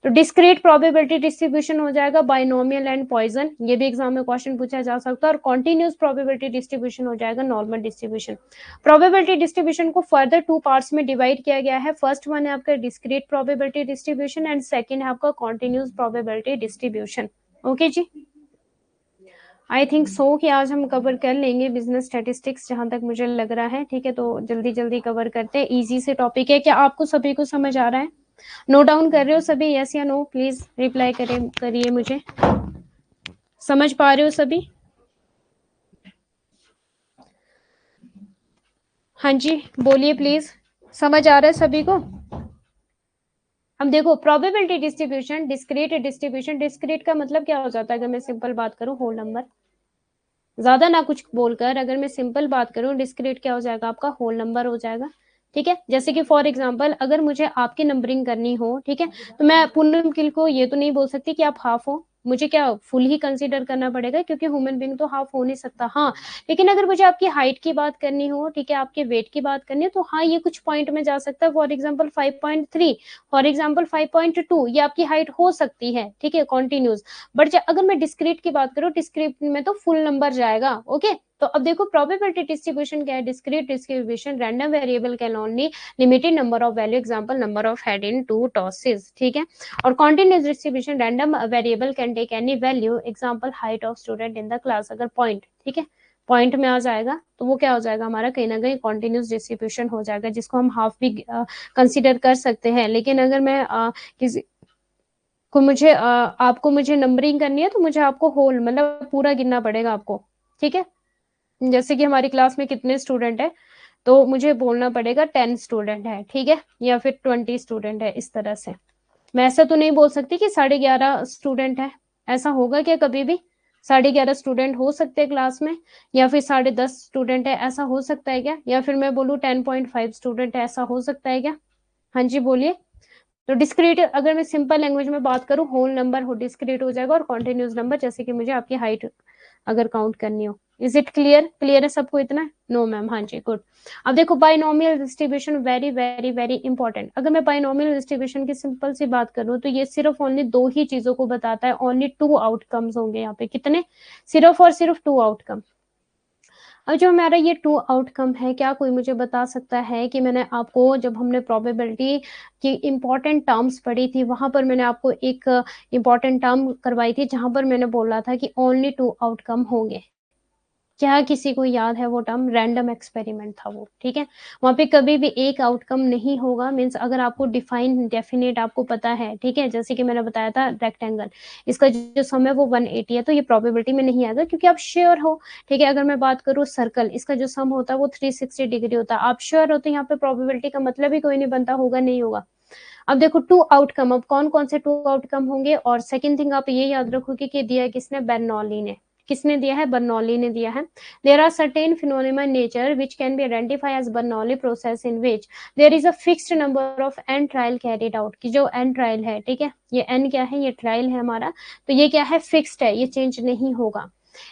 तो डिस्क्रीट प्रोबेबिलिटी डिस्ट्रीब्यूशन हो जाएगा बाइनोमियल एंड पॉइजन, ये भी एग्जाम में क्वेश्चन पूछा जा सकता है। और कॉन्टिन्यूस प्रोबेबिलिटी डिस्ट्रीब्यूशन हो जाएगा नॉर्मल डिस्ट्रीब्यूशन। प्रोबेबिलिटी डिस्ट्रीब्यूशन को फर्दर 2 पार्ट्स में डिवाइड किया गया है। फर्स्ट वन है आपका discrete probability distribution, and second है आपका कॉन्टिन्यूस प्रोबेबिलिटी डिस्ट्रीब्यूशन। ओके जी, आई थिंक सो कि आज हम कवर कर लेंगे बिजनेस स्टैटिस्टिक्स, जहां तक मुझे लग रहा है, ठीक है। तो जल्दी जल्दी कवर करते हैं, इजी से टॉपिक है। क्या आपको सभी को समझ आ रहा है, नोट डाउन कर रहे हो सभी, यस या नो, प्लीज रिप्लाई करिए मुझे, समझ पा रहे हो सभी? हाँ जी बोलिए प्लीज। समझ आ रहा है सभी को? अब देखो probability distribution, discrete distribution, discrete का मतलब क्या हो जाता है अगर मैं सिंपल बात करूं, होल नंबर, ज्यादा ना कुछ बोलकर अगर मैं सिंपल बात करूं, डिस्क्रीट क्या हो जाएगा आपका, होल नंबर हो जाएगा। ठीक है, जैसे कि फॉर एग्जांपल अगर मुझे आपकी नंबरिंग करनी हो, ठीक है, तो मैं पूनम गिल को ये तो नहीं बोल सकती कि आप हाफ हो, मुझे क्या फुल ही कंसीडर करना पड़ेगा, क्योंकि ह्यूमन बीइंग तो हाफ हो नहीं सकता। हाँ, लेकिन अगर मुझे आपकी हाइट की बात करनी हो, ठीक है, आपके वेट की बात करनी हो, तो हाँ ये कुछ पॉइंट में जा सकता है, फॉर एग्जाम्पल 5.3, फॉर एग्जाम्पल 5.2, ये आपकी हाइट हो सकती है, ठीक है, कॉन्टिन्यूस। बट अगर मैं डिस्क्रीट की बात करूं, डिस्क्रीट में तो फुल नंबर जाएगा। ओके, तो अब देखो प्रोबेबिलिटी डिस्ट्रीब्यूशन क्या है, discrete distribution, random variable can only limited number of value, example number of head in 2 tosses, ठीक है। और continuous distribution, random variable can take any value, example height of student in the class. अगर point, ठीक है, point में आ जाएगा तो वो क्या हो जाएगा हमारा, कहीं ना कहीं कॉन्टिन्यूस डिस्ट्रीब्यूशन हो जाएगा, जिसको हम हाफ भी कंसिडर कर सकते हैं। लेकिन अगर मैं किसी को मुझे आपको मुझे नंबरिंग करनी है, तो मुझे आपको होल मतलब पूरा गिनना पड़ेगा आपको, ठीक है। जैसे कि हमारी क्लास में कितने स्टूडेंट है, तो मुझे बोलना पड़ेगा 10 स्टूडेंट है, ठीक है, या फिर 20 स्टूडेंट है, इस तरह से। मैं ऐसा तो नहीं बोल सकती कि 11.5 स्टूडेंट है, ऐसा होगा क्या कभी भी? 11.5 स्टूडेंट हो सकते हैं क्लास में, या फिर 10.5 स्टूडेंट है, ऐसा हो सकता है क्या? या फिर मैं बोलूँ 10.5 स्टूडेंट है, ऐसा हो सकता है क्या? हाँ जी बोलिए। तो डिस्क्रीट अगर मैं सिंपल लैंग्वेज में बात करूं, होल नंबर हो डिस्क्रीट हो जाएगा, और कॉन्टिन्यूस नंबर, जैसे कि मुझे आपकी हाइट अगर काउंट करनी हो। Is it clear? क्लियर है सबको इतना? नो मैम, हाँ जी, गुड। अब देखो binomial distribution, very very very important. अगर मैं बाइनोमियल डिस्ट्रीब्यूशन की सिंपल सी बात करूं, तो ये सिर्फ ओनली दो ही चीजों को बताता है, ओनली 2 आउटकम्स होंगे यहाँ पे। कितने? सिर्फ और सिर्फ 2 आउटकम। अब जो हमारा ये 2 आउटकम है, क्या कोई मुझे बता सकता है कि मैंने आपको जब हमने प्रोबेबिलिटी की इंपॉर्टेंट टर्म्स पढ़ी थी, वहां पर मैंने आपको एक इंपॉर्टेंट टर्म करवाई थी, जहां पर मैंने बोला था कि ओनली 2 आउटकम होंगे। क्या किसी को याद है वो टर्म? रैंडम एक्सपेरिमेंट था वो, ठीक है। वहां पे कभी भी एक आउटकम नहीं होगा, मीन्स अगर आपको डिफाइन डेफिनेट आपको पता है, ठीक है, जैसे कि मैंने बताया था रेक्टेंगल, इसका जो सम है वो 180 है, तो ये प्रोबेबिलिटी में नहीं आएगा, क्योंकि आप श्योर हो। ठीक है, अगर मैं बात करूँ सर्कल, इसका जो सम होता है वो 360 डिग्री होता है, आप श्योर हो, तो यहाँ पे प्रोबेबिलिटी का मतलब ही कोई नहीं बनता, होगा नहीं होगा। अब देखो 2 आउटकम, अब कौन कौन से 2 आउटकम होंगे? और सेकंड थिंग आप ये याद रखोगे कि दिया है किसने? बर्नौली ने। किसने दिया है? बर्नौली ने दिया है। There are certain phenomena in nature which can be identify as Bernoulli process in which there is a fixed number of N trial carried out. की जो एन ट्रायल है, ठीक है, ये एन क्या है? ये ट्रायल है हमारा, तो ये क्या है? फिक्स्ड है, ये चेंज नहीं होगा।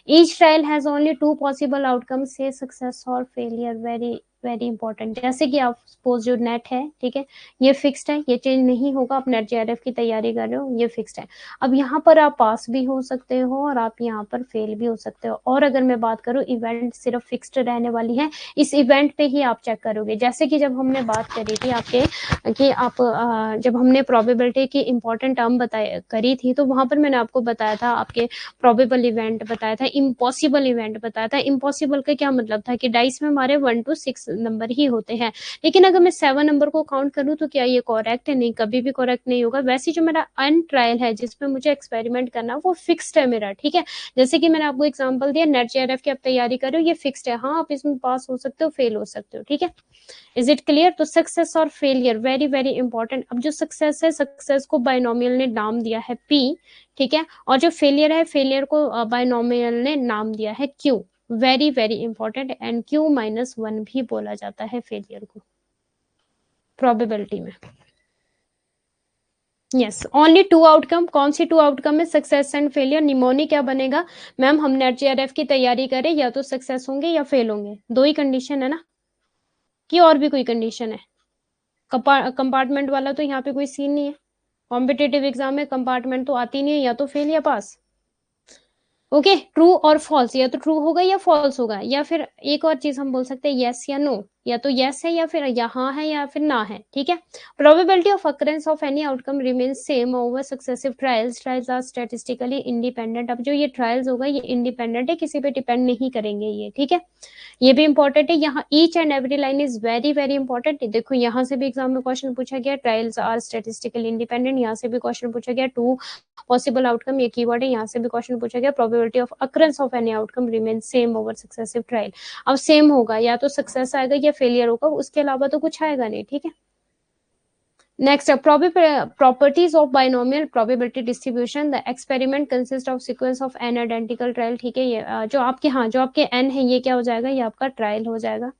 Each trial has only 2 possible outcomes, से सक्सेस और फेलियर। Very very important. जैसे कि आप सपोज जो नेट है, ठीक है, ये फिक्स्ड है, ये चेंज नहीं होगा। आप नेट जेआरएफ की तैयारी कर रहे हो, ये फिक्स्ड है। अब यहाँ पर आप पास भी हो सकते हो और आप यहाँ पर फेल भी हो सकते हो। और अगर मैं बात करूँ, इवेंट सिर्फ फिक्स्ड रहने वाली है, इस इवेंट पे ही आप चेक करोगे। जैसे कि जब हमने बात करी थी आपके कि आप जब हमने प्रोबेबिलिटी की इंपॉर्टेंट टर्म बताई करी थी, तो वहां पर मैंने आपको बताया था, आपके प्रोबेबल इवेंट बताया था, इम्पॉसिबल इवेंट बताया था। इम्पॉसिबल का क्या मतलब था कि डाइस में हमारे 1 to 6 नंबर ही होते हैं, लेकिन अगर मैं 7 नंबर को काउंट करूं तो क्या ये करेक्ट है? नहीं, कभी भी करेक्ट नहीं होगा। वैसे जो मेरा अन ट्रायल है जिसपे मुझे एक्सपेरिमेंट करना, वो फिक्स्ड है मेरा, ठीक है। जैसे कि मैंने आपको एग्जांपल दिया, नेट जेआरएफ की आप तैयारी कर रहे हो, ये फिक्स्ड है। हाँ, आप इसमें पास हो सकते हो, फेल हो सकते हो, ठीक है। Is it clear? तो सक्सेस और फेलियर वेरी वेरी इंपॉर्टेंट। अब जो सक्सेस है, सक्सेस को बाइनोमियल ने नाम दिया है पी, ठीक है, और जो फेलियर है, फेलियर को बाइनोमियल ने नाम दिया है Q. Very very important. And Q -1 भी बोला जाता है फेलियर को प्रोबेबिलिटी में। Yes, only 2 outcome. कौन सी 2 आउटकम है? Success and failure. निमोनी क्या बनेगा मैम? हम नेट जेआरएफ की तैयारी करें, या तो सक्सेस होंगे या फेल होंगे, दो ही कंडीशन है ना, कि और भी कोई कंडीशन है? कंपार्टमेंट वाला तो यहाँ पे कोई सीन नहीं है। कॉम्पिटेटिव एग्जाम में कंपार्टमेंट तो आती नहीं है, या तो फेल या पास। ओके, ट्रू और फॉल्स, या तो ट्रू होगा या फॉल्स होगा, या फिर एक और चीज हम बोल सकते हैं यस या नो, या तो यस है या फिर यहाँ है या फिर ना है, ठीक है। Probability of occurrence of any outcome remains same over successive trials. Trials are statistically independent. अब जो ये ट्रायल्स होगा ये इंडिपेंडेंट है, किसी पे डिपेंड नहीं करेंगे ये, ठीक है। ये भी इंपॉर्टेंट है। यहाँ each and every line is very very important. देखो यहाँ से भी एग्जाम में क्वेश्चन पूछा गया, ट्रायल्स आर स्टैटिस्टिकली इंडिपेंडेंट। यहाँ से भी क्वेश्चन पूछा गया, 2 पॉसिबल आउटकम, ये कीवर्ड है। यहाँ से भी क्वेश्चन पूछा गया, probability of occurrence of any outcome remain same over successive trial. अब सेम होगा, या तो सक्सेस आएगा या फेलियर होगा, उसके अलावा तो कुछ आएगा नहीं, ठीक है। Next, properties of binomial probability distribution. The experiment consists of sequence of n identical trial, ठीक है। ये जो आपके n है ये क्या हो जाएगा, ये आपका ट्रायल हो जाएगा,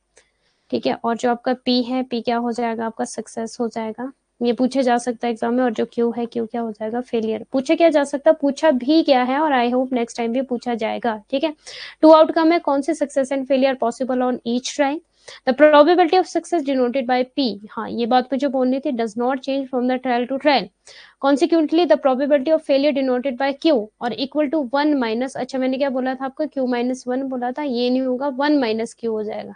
ठीक है। और जो आपका p है, p क्या हो जाएगा, आपका सक्सेस हो जाएगा। ये पूछा जा सकता है एग्जाम में। और जो q है, q क्या हो जाएगा, फेलियर। पूछा क्या जा सकता है, पूछा भी क्या है, और आई होप नेक्स्ट टाइम भी पूछा जाएगा, ठीक है। 2 आउटकम है, कौन से success and failure possible on each trial. The probability of success denoted by P, हाँ ये बात मुझे बोलनी थी, does not change from the trial to trial. Consequently, the probability of failure denoted by Q और equal to 1 minus, अच्छा मैंने क्या बोला था आपको, Q minus 1 बोला था, ये नहीं होगा, 1 minus Q हो जाएगा,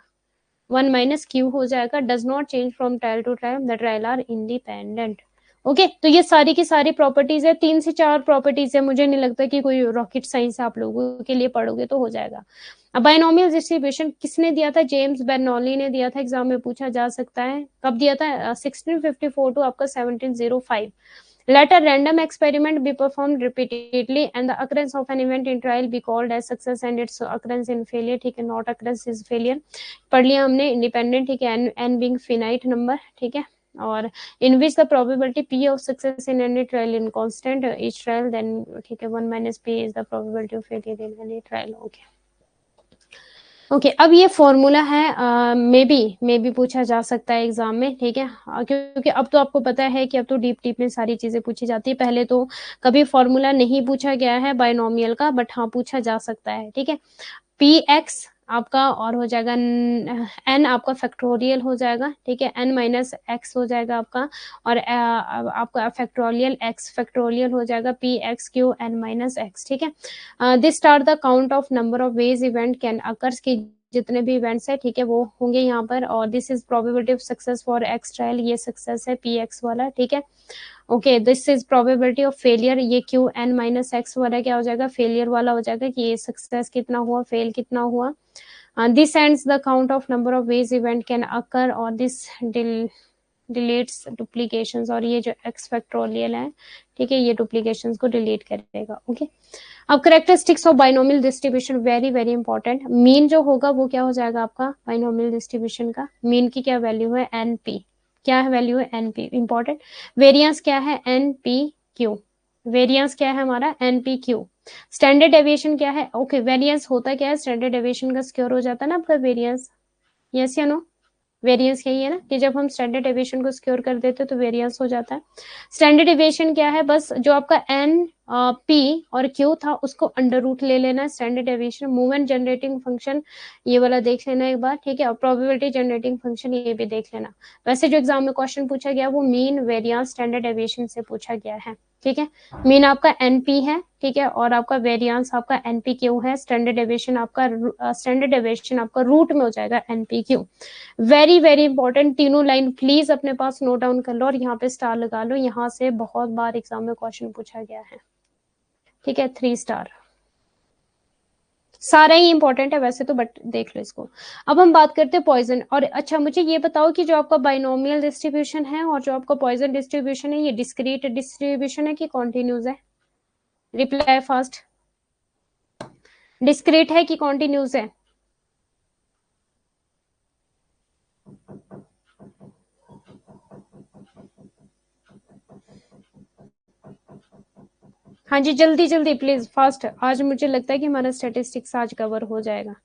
1 minus Q हो जाएगा। does not change from trial to trial, the trial are independent. Okay तो ये सारी की सारी प्रॉपर्टीज है, 3 से 4 प्रॉपर्टीज है, मुझे नहीं लगता कि कोई रॉकेट साइंस आप लोगों के लिए पढ़ोगे तो हो जाएगा। अब बायनोमियल डिस्ट्रीब्यूशन किसने दिया था, जेम्स बर्नौली ने दिया था, एग्जाम में पूछा जा सकता है। कब दिया था, 1654 टू आपका 1705। Let a random experiment be performed repeatedly and the occurrence of an event in trial be called as success and its occurrence in failure, ठीक है, not occurrence is failure। पढ़ लिया हमने इंडिपेंडेंट, ठीक है, n being finite number, ठीक है। और in which the probability p of success in any trial in constant each trial, then ठीक है 1 minus p is the probability of failure in any trial। Okay okay अब ये formula है, may be पूछा जा सकता है एग्जाम में, ठीक है। क्योंकि अब तो आपको पता है कि अब तो डीप में सारी चीजें पूछी जाती है, पहले तो कभी फॉर्मूला नहीं पूछा गया है बायनोमियल का, बट हाँ पूछा जा सकता है, ठीक है। पी एक्स आपका और हो जाएगा n आपका फैक्टोरियल हो जाएगा, ठीक है, n माइनस एक्स हो जाएगा आपका, और आपका फैक्टोरियल x फैक्टोरियल हो जाएगा P X Q n minus X, ठीक है। This are the count of number of ways event can occurs की जितने भी इवेंट्स है, ठीक है, वो होंगे यहाँ पर। और this is probability of success for x trial, ये सक्सेस है पी एक्स वाला, ठीक है। Okay this is probability of failure, ये क्यू एन माइनस एक्स वाला क्या हो जाएगा, फेलियर वाला हो जाएगा कि ये सक्सेस कितना हुआ, फेल कितना हुआ। This ends the count of number of ways event can occur, और दिस डिलीट्स डुप्लीकेशंस, और ये जो एक्स फैक्टोरियल है, ठीक है, ये डुप्लीकेशंस को डिलीट करेगा। ओके अब characteristics of binomial distribution, very very important. Mean जो होगा वो क्या हो जाएगा आपका, बाइनोमियल डिस्ट्रीब्यूशन का मीन की क्या वैल्यू है, एन पी, क्या है वैल्यू है, एन पी, इंपॉर्टेंट। वेरियंस क्या है, एन पी क्यू, वेरियंस क्या है हमारा, N P Q. Standard deviation क्या है, ओके वेरियंस होता क्या है, स्टैंडर्ड डेविएशन का स्क्वायर हो जाता है ना आपका वेरियंस, यस या नो। वेरियंस यही है ना कि जब हम स्टैंडर्ड डेविएशन को स्क्योर कर देते हैं तो वेरियंस हो जाता है। स्टैंडर्ड डेविएशन क्या है, बस जो आपका एन पी और क्यू था उसको अंडर रूट ले लेना, standard deviation. Movement generating function ये वाला देख लेना एक बार, ठीक है, और प्रोबेबिलिटी जनरेटिंग फंक्शन ये भी देख लेना। वैसे जो एग्जाम में क्वेश्चन पूछा गया वो मीन वेरियंस स्टैंडर्ड डेविएशन से पूछा गया है, ठीक है। मीन आपका एनपी है, ठीक है, और आपका वेरियंस आपका एनपी क्यू है, स्टैंडर्ड डेविएशन आपका रूट में हो जाएगा NP Q. Very very important, तीनों लाइन प्लीज अपने पास नोट डाउन कर लो और यहाँ पे स्टार लगा लो, यहाँ से बहुत बार एग्जाम में क्वेश्चन पूछा गया है, ठीक है, 3 स्टार। सारा ही इंपॉर्टेंट है वैसे तो, बट देख लो इसको। अब हम बात करते हैं पॉइजन। और अच्छा मुझे ये बताओ कि जो आपका बाइनोमियल डिस्ट्रीब्यूशन है और जो आपका पॉइजन डिस्ट्रीब्यूशन है, ये डिस्क्रीट डिस्ट्रीब्यूशन है कि कॉन्टिन्यूज है, रिप्लाई फास्ट। डिस्क्रीट है कि कॉन्टिन्यूज है, हाँ जी जल्दी जल्दी प्लीज फास्ट। आज मुझे लगता है कि हमारा स्टैटिस्टिक्स आज कवर हो जाएगा।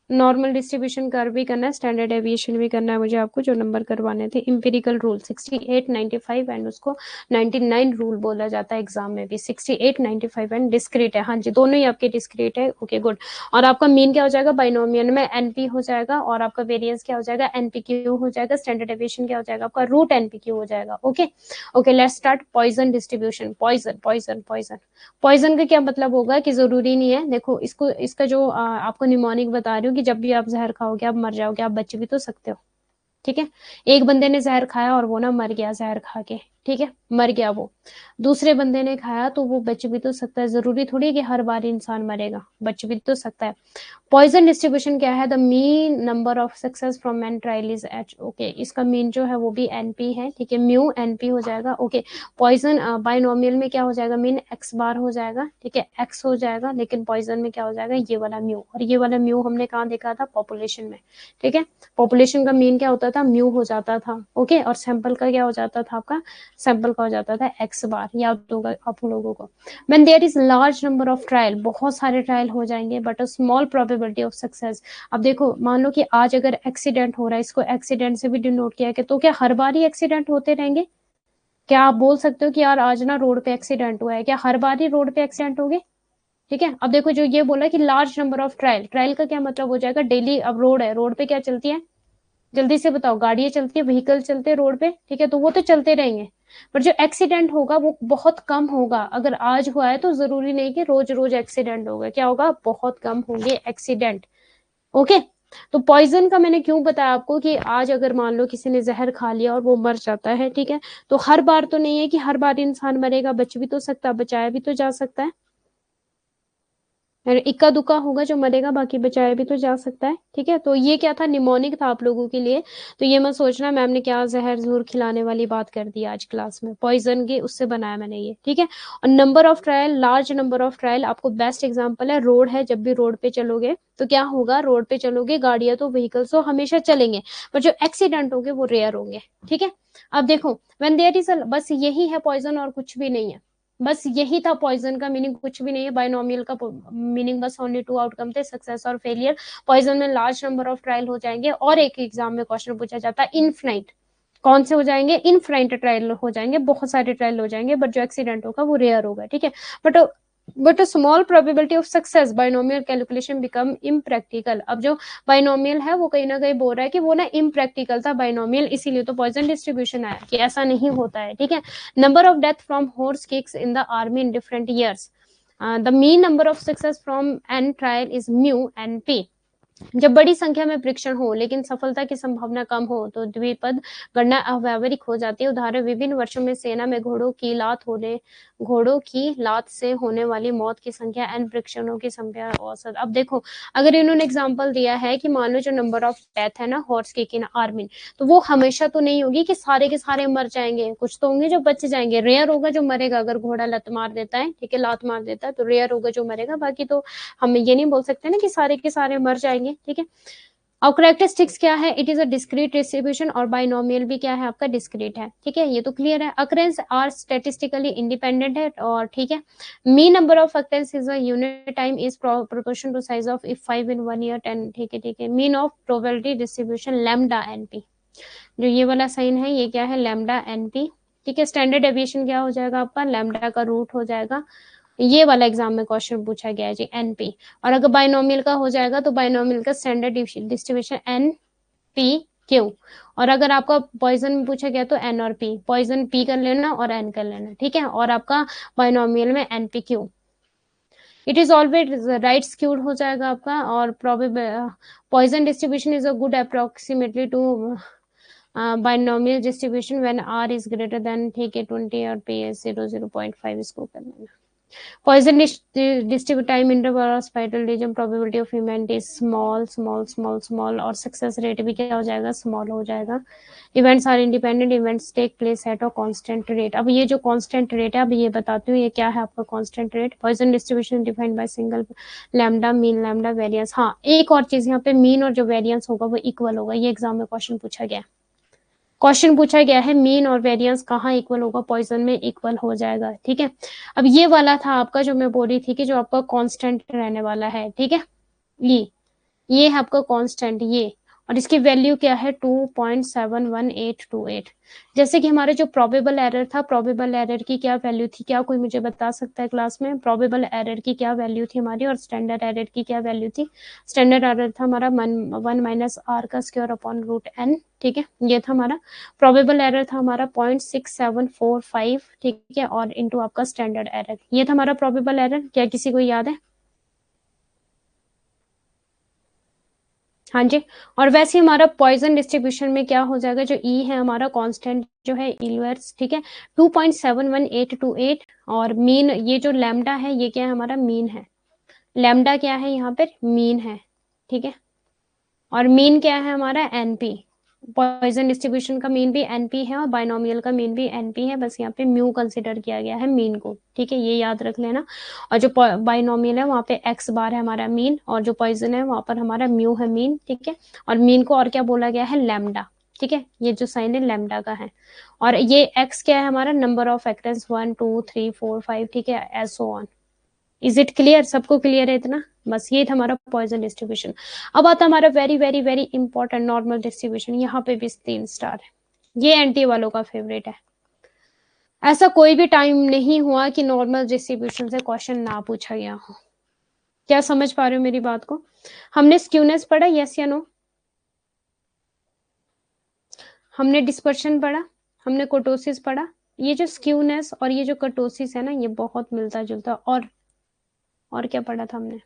नॉर्मल डिस्ट्रीब्यूशन कर्व भी करना है, स्टैंडर्ड एविएशन भी करना है मुझे आपको, जो नंबर करवाने थे। इंपेरिकल रूल 68, 95 एंड उसको 99 रूल बोला जाता है एग्जाम में भी। 68, 95 एंड डिस्क्रीट है, हाँ जी दोनों ही आपके डिस्क्रीट है, ओके गुड। और आपका मीन क्या हो जाएगा बाइनोमियल में, एनपी हो जाएगा, और आपका वेरियंस क्या हो जाएगा, एनपीक्यू हो जाएगा। स्टैंडर्ड एविएशन क्या हो जाएगा आपका, रूट एनपीक्यू हो जाएगा। Okay okay let's start Poisson distribution. Poisson Poisson Poisson Poisson का क्या मतलब होगा कि जरूरी नहीं है, देखो इसको इसका जो आपको निमोनिक बता रही हूँ कि जब भी आप जहर खाओगे आप मर जाओगे, आप बच भी तो सकते हो, ठीक है। एक बंदे ने जहर खाया और वो ना मर गया जहर खा के, ठीक है, मर गया वो, दूसरे बंदे ने खाया तो वो बच भी तो सकता है, जरूरी थोड़ी है कि हर बार इंसान मरेगा, बच भी तो सकता है। पॉइजन डिस्ट्रीब्यूशन क्या है, the mean number of success from N trial is H, okay, इसका मीन जो है वो भी एनपी है, ठीक है, म्यू एनपी हो जाएगा, ओके। पॉइजन बाइनोमियल में क्या हो जाएगा, मीन एक्स बार हो जाएगा, ठीक है, एक्स हो जाएगा, लेकिन पॉइजन में क्या हो जाएगा, ये वाला म्यू, और ये वाला म्यू हमने कहाँ देखा था, पॉपुलेशन में, ठीक है। पॉपुलेशन का मीन क्या होता था, म्यू हो जाता था, ओके, और सैंपल का क्या हो जाता था आपका, सैंपल का हो जाता था एक्स बार, याद होगा आप लोगों को। when there is large number of trial, बहुत सारे ट्रायल हो जाएंगे, but a small probability of success. अब देखो, मान लो कि आज अगर एक्सीडेंट हो रहा है, इसको एक्सीडेंट से भी डिनोट किया है, तो क्या हर बार ही एक्सीडेंट होते रहेंगे? क्या आप बोल सकते हो कि यार आज ना रोड पे एक्सीडेंट हुआ है, क्या हर बार ही रोड पे एक्सीडेंट होंगे? ठीक है, अब देखो जो ये बोला कि large number of trial, trial का क्या मतलब हो जाएगा, डेली, अब रोड है, रोड पे क्या चलती है, जल्दी से बताओ, गाड़ियां चलती है, व्हीकल चलते हैं रोड पे, ठीक है, तो वो तो चलते रहेंगे, पर जो एक्सीडेंट होगा वो बहुत कम होगा। अगर आज हुआ है तो जरूरी नहीं कि रोज रोज एक्सीडेंट होगा, क्या होगा, बहुत कम होंगे एक्सीडेंट, ओके। तो पॉइजन का मैंने क्यों बताया आपको कि आज अगर मान लो किसी ने जहर खा लिया और वो मर जाता है, ठीक है, तो हर बार तो नहीं है कि हर बार इंसान मरेगा, बच भी तो सकता, बचाया भी तो जा सकता है, इक्का दुक्का होगा जो मरेगा, बाकी बचाया भी तो जा सकता है, ठीक है। तो ये क्या था, निमोनिक था आप लोगों के लिए, तो ये मत सोचना मैम ने क्या जहर जहूर खिलाने वाली बात कर दी आज क्लास में, पॉइजन के उससे बनाया मैंने ये, ठीक है। और number of trial, large number of trial, आपको बेस्ट एग्जांपल है रोड है, जब भी रोड पे चलोगे तो क्या होगा, रोड पे चलोगे, गाड़ियां तो व्हीकल्स तो हमेशा चलेंगे, पर जो एक्सीडेंट होंगे वो रेयर होंगे, ठीक है। अब देखो, व्हेन देयर इज, बस यही है पॉइजन और कुछ भी नहीं है, बस यही था पॉइजन का मीनिंग, कुछ भी नहीं है। बाइनोमियल का मीनिंग बस ओनली टू आउटकम थे, सक्सेस और फेलियर। पॉइजन में लार्ज नंबर ऑफ ट्रायल हो जाएंगे, और एक एग्जाम में क्वेश्चन पूछा जाता है इनफाइनाइट, कौन से हो जाएंगे, इनफाइनाइट ट्रायल हो जाएंगे, बहुत सारे ट्रायल हो जाएंगे, बट जो एक्सीडेंट होगा वो रेयर होगा, ठीक है। But but small probability of success binomial calculation become impractical. अब जो बाइनोमियल है वो कहीं ना कहीं बोल रहा है कि वो ना इम्प्रैक्टिकल था बाइनोमियल, इसीलिए तो पॉइजन डिस्ट्रीब्यूशन आया कि ऐसा नहीं होता है, ठीक है। Number of death from horse kicks in the army in different years, the mean number of success from N trial is mu N P. जब बड़ी संख्या में परीक्षण हो लेकिन सफलता की संभावना कम हो तो द्विपद गणना अव्यावहारिक हो जाती है। उदाहरण, विभिन्न वर्षों में सेना में घोड़ों की लात से होने वाली मौत की संख्या एन परीक्षणों की संख्या औसत। अब देखो, अगर इन्होंने एग्जांपल दिया है कि मान लो जो नंबर ऑफ डेथ है ना हॉर्स किक इन आर्मी, तो वो हमेशा तो नहीं होगी कि सारे के सारे मर जाएंगे, कुछ तो होंगे जो बच जाएंगे, रेयर होगा जो मरेगा। अगर घोड़ा लत मार देता है, ठीक है, लात मार देता है, तो रेयर होगा जो मरेगा, बाकी तो हम ये नहीं बोल सकते ना कि सारे के सारे मर जाएंगे, ठीक है। और करेक्टरिस्टिक्स क्या है, it is a discrete distribution, और बाइनोमियल भी क्या है आपका, डिस्क्रीट है, ठीक है, ये तो क्लियर है। अकरेंस आर स्टेटिस्टिकली इंडिपेंडेंट है, और ठीक है। Mean number of occurrence is a unit time is proportion to size of if 5 in 1 year 10, ठीक है, ठीक है। Mean of probability distribution lambda N P, जो ये वाला साइन है ये क्या है, लैम्डा एनपी, ठीक है। स्टैंडर्ड डेविएशन क्या हो जाएगा आपका, लैम्डा का रूट हो जाएगा, ये वाला एग्जाम में क्वेश्चन पूछा गया है जी, एनपी। और अगर बाइनोमियल का हो जाएगा तो बाइनोमियल का standard distribution N P Q, और अगर आपका पॉइजन में पूछा गया तो एन और पी, पॉइजन पी कर लेना और एन कर लेना, ठीक है। और आपका बाइनोमियल में N P Q, it is always right skewed हो जाएगा आपका। और probable Poisson distribution is a good approximately to binomial distribution when R is greater than, ठीक है, 20 और पी is 0.5, इसको कर लेना। पॉइजन डिस्ट्रीब्यूट टाइम इंटरवल और spiral region, probability of event is small small small small, और success rate भी क्या हो जाएगा, स्मॉल हो जाएगा। Events are independent, events take place at a constant rate. अब ये जो कांस्टेंट रेट है, अब ये बताती हूँ ये क्या है आपका constant rate. Poisson distribution defined by single lambda mean lambda variance. हाँ, एक और चीज यहाँ पे, मीन और जो वेरिएंस होगा वो इक्वल होगा, ये एग्जाम में क्वेश्चन पूछा गया, क्वेश्चन पूछा गया है मीन और वेरिएंस कहाँ इक्वल होगा, पॉइजन में इक्वल हो जाएगा, ठीक है। अब ये वाला था आपका जो मैं बोल रही थी कि जो आपका कांस्टेंट रहने वाला है, ठीक है, ये है आपका कांस्टेंट ये, और इसकी वैल्यू क्या है 2.71828। जैसे कि हमारे जो प्रोबेबल एरर था, प्रोबेबल एरर की क्या वैल्यू थी, क्या कोई मुझे बता सकता है क्लास में, प्रोबेबल एरर की क्या वैल्यू थी हमारी, और स्टैंडर्ड एरर की क्या वैल्यू थी। स्टैंडर्ड एरर था हमारा 1 - r का स्क्वायर अपॉन √n, ठीक है, ये था हमारा। प्रोबेबल एरर था हमारा 0.6745, ठीक है, और इंटू आपका स्टैंडर्ड एरर, ये था हमारा प्रोबेबल एरर। क्या किसी को याद है? हाँ जी। और वैसे ही हमारा पॉइजन डिस्ट्रीब्यूशन में क्या हो जाएगा, जो ई है हमारा कांस्टेंट जो है इलवर्स, ठीक है, 2.71828। और मीन, ये जो लैम्डा है ये क्या है, हमारा मीन है। लैम्डा क्या है यहाँ पर, मीन है, ठीक है। और मीन क्या है हमारा, एनपी। पॉइजन डिस्ट्रीब्यूशन का मीन भी एनपी है और बाइनोमियल का मीन भी एनपी है, बस यहाँ पे म्यू कंसिडर किया गया है मीन को, ठीक है, ये याद रख लेना। और जो बाइनोमियल है वहाँ पे एक्स बार है हमारा मीन, और जो पॉइजन है वहाँ पर हमारा म्यू है मीन, ठीक है। और मीन को और क्या बोला गया है, लैम्डा, ठीक है, ये जो साइन है लैम्डा का है। और ये एक्स क्या है हमारा, नंबर ऑफ एक्टेंस, 1 2 3 4 5, ठीक है, एसो ऑन। इज इट क्लियर, सबको क्लियर है इतना? बस ये था हमारा पॉइजन डिस्ट्रीब्यूशन। अब आता हमारा very very very important normal distribution. यहाँ पे भी 3 स्टार है, ये एंटी वालों का फेवरेट है। ऐसा कोई भी टाइम नहीं हुआ कि नॉर्मल डिस्ट्रीब्यूशन से क्वेश्चन ना पूछा गया हो। क्या समझ पा रहे हो मेरी बात को? हमने स्क्यूनेस पढ़ा, यस या नो? हमने डिस्पर्शन पढ़ा, हमने कोटोसिस पढ़ा। ये जो स्क्यूनेस और ये जो कर्टोसिस है ना, ये बहुत मिलता जुलता। और क्या पढ़ा था हमने?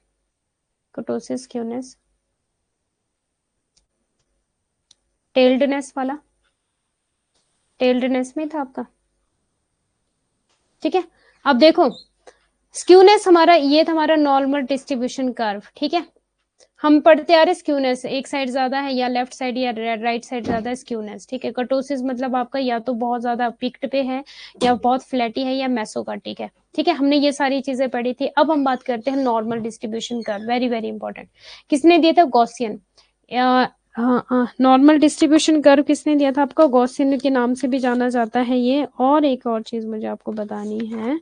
कर्टोसिस, स्क्यूनेस, टेल्डनेस वाला, टेल्डनेस में था आपका, ठीक है। अब देखो, स्क्यूनेस हमारा, ये था हमारा नॉर्मल डिस्ट्रीब्यूशन कर्व, ठीक है। हम पढ़ते आ रहे स्क्यूनेस, एक साइड ज्यादा है या लेफ्ट साइड या राइट साइड ज्यादा है, स्क्यूनेस, ठीक है। कर्टोसिस मतलब आपका या तो बहुत ज्यादा पिक्ड पे है या बहुत फ्लैटी है या मेसोकार्टिक है, ठीक है। हमने ये सारी चीजें पढ़ी थी। अब हम बात करते हैं normal distribution curve, very very important. किसने दिया था, गॉसियन। हाँ, नॉर्मल डिस्ट्रीब्यूशन कर्व किसने दिया था आपको, गॉसियन के नाम से भी जाना जाता है ये। और एक और चीज मुझे आपको बतानी है,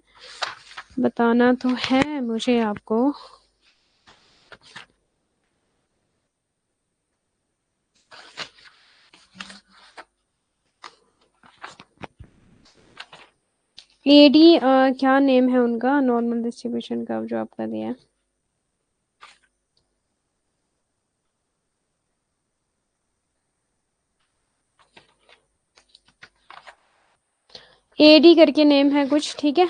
बताना तो है मुझे आपको। एडी, क्या नेम है उनका, नॉर्मल डिस्ट्रीब्यूशन कर्व जो आपका दिया है। एडी करके नेम है कुछ, ठीक है।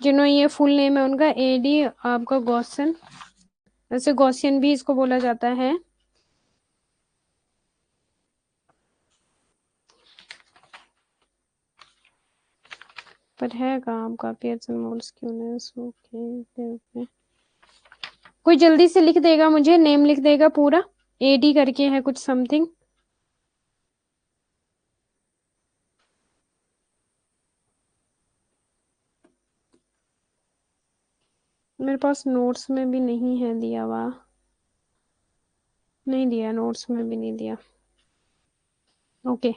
जिन्होंने ये फुल नेम है उनका एडी आपका गॉसन, वैसे गॉसियन भी इसको बोला जाता है। पर है कहाँ आपका, पियर्सन मोल्स क्यूनेस, ओके। कोई जल्दी से लिख देगा, मुझे नेम लिख देगा पूरा। एडी करके है कुछ समथिंग। मेरे पास नोट्स में भी नहीं है दिया हुआ, नहीं दिया, नोट्स में भी नहीं दिया। ओके,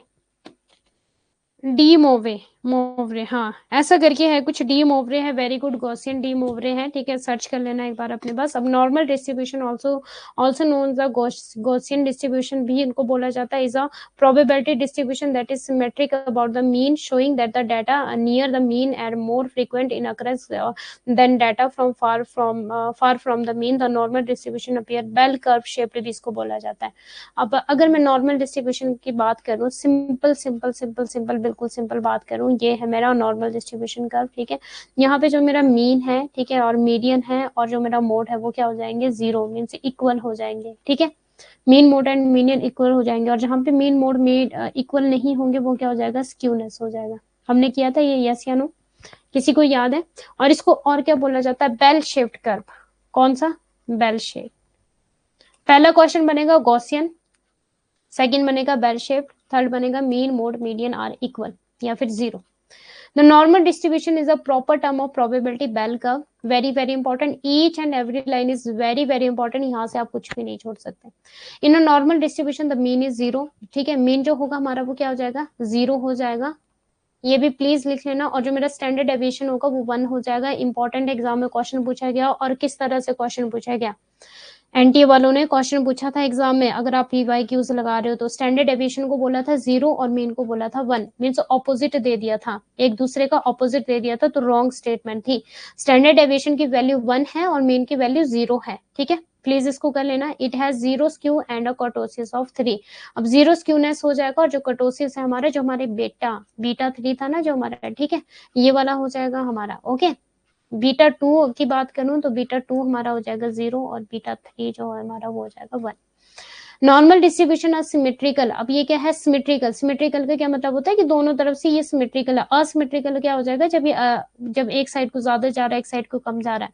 डी मोवे, मोवरे, हाँ ऐसा करके है कुछ, डी मोवरे है। वेरी गुड, गॉसियन डी मोवरे है, ठीक है, सर्च कर लेना एक बार अपने पास। अब normal distribution also also known the Gaussian distribution भी इनको बोला जाता है, is a probability distribution that is symmetric about the mean, showing that the data near the mean are more frequent in occurrence than data from far from the mean. The normal distribution appear bell curve shaped भी इसको बोला जाता है। अब अगर मैं normal distribution की बात करूं, सिंपल सिंपल सिंपल सिंपल बिल्कुल सिंपल बात करूं, ये है मेरा नॉर्मल डिस्ट्रीब्यूशन कर्व, ठीक है। यहाँ पे जो मेरा मीन है, ठीक है, और मीडियन है, और जो मेरा मोड है वो क्या हो जाएंगे, जीरो, मीन से इक्वल हो जाएंगे, ठीक है। Mean mode and median equal हो जाएंगे, और जहां पे मीन मोड इक्वल नहीं होंगे वो क्या हो जाएगा, स्क्यूनेस हो जाएगा। हमने किया था ये, यस या नो, किसी को याद है? और इसको और क्या बोला जाता है, बेल शेप्ड कर्व। कौन सा, बेल शेप। पहला क्वेश्चन बनेगा गॉसियन, सेकंड बनेगा बेल शेप, थर्ड बनेगा mean mode median are equal या फिर zero. The normal distribution is a proper term of probability bell curve, very very important, each and every line is very very important, यहाँ से आप कुछ भी नहीं छोड़ सकते। In a normal distribution the mean is zero, ठीक है, मीन जो होगा हमारा वो क्या हो जाएगा, जीरो हो जाएगा, ये भी प्लीज लिख लेना। और जो मेरा स्टैंडर्ड डेविएशन होगा वो 1 हो जाएगा। इंपॉर्टेंट एग्जाम में क्वेश्चन पूछा गया, और किस तरह से क्वेश्चन पूछा गया, एनटीए वालों ने क्वेश्चन पूछा था एग्जाम में, अगर आप पीवाईक्यूज लगा रहे हो तो स्टैंडर्ड डेविएशन को बोला था 0 और मीन को बोला था 1, मीन्स ऑपोजिट दे दिया था, एक दूसरे का ऑपोजिट दे दिया था, तो रॉन्ग स्टेटमेंट थी। स्टैंडर्ड डेविएशन की वैल्यू 1 है और मीन की वैल्यू 0 है, ठीक है, प्लीज इसको कर लेना। It has zero skew and a kurtosis of 3। अब जीरो स्क्यूनेस हो जाएगा, और जो कर्टोसिस है हमारे, जो हमारे बीटा 3 था ना जो हमारा, ठीक है, ये वाला हो जाएगा हमारा, ओके। बीटा 2 की बात करूं तो बीटा 2 हमारा हो जाएगा 0 और बीटा 3 जो है हमारा वो हो जाएगा 1। नॉर्मल डिस्ट्रीब्यूशन असिमेट्रिकल, अब ये क्या है सिमेट्रिकल, सिमेट्रिकल का क्या मतलब होता है कि दोनों तरफ से ये सिमेट्रिकल है। असिमेट्रिकल क्या हो जाएगा जब ये जब एक साइड को ज्यादा जा रहा है एक साइड को कम जा रहा है।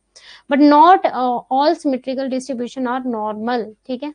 But not all symmetrical distribution are normal, ठीक है।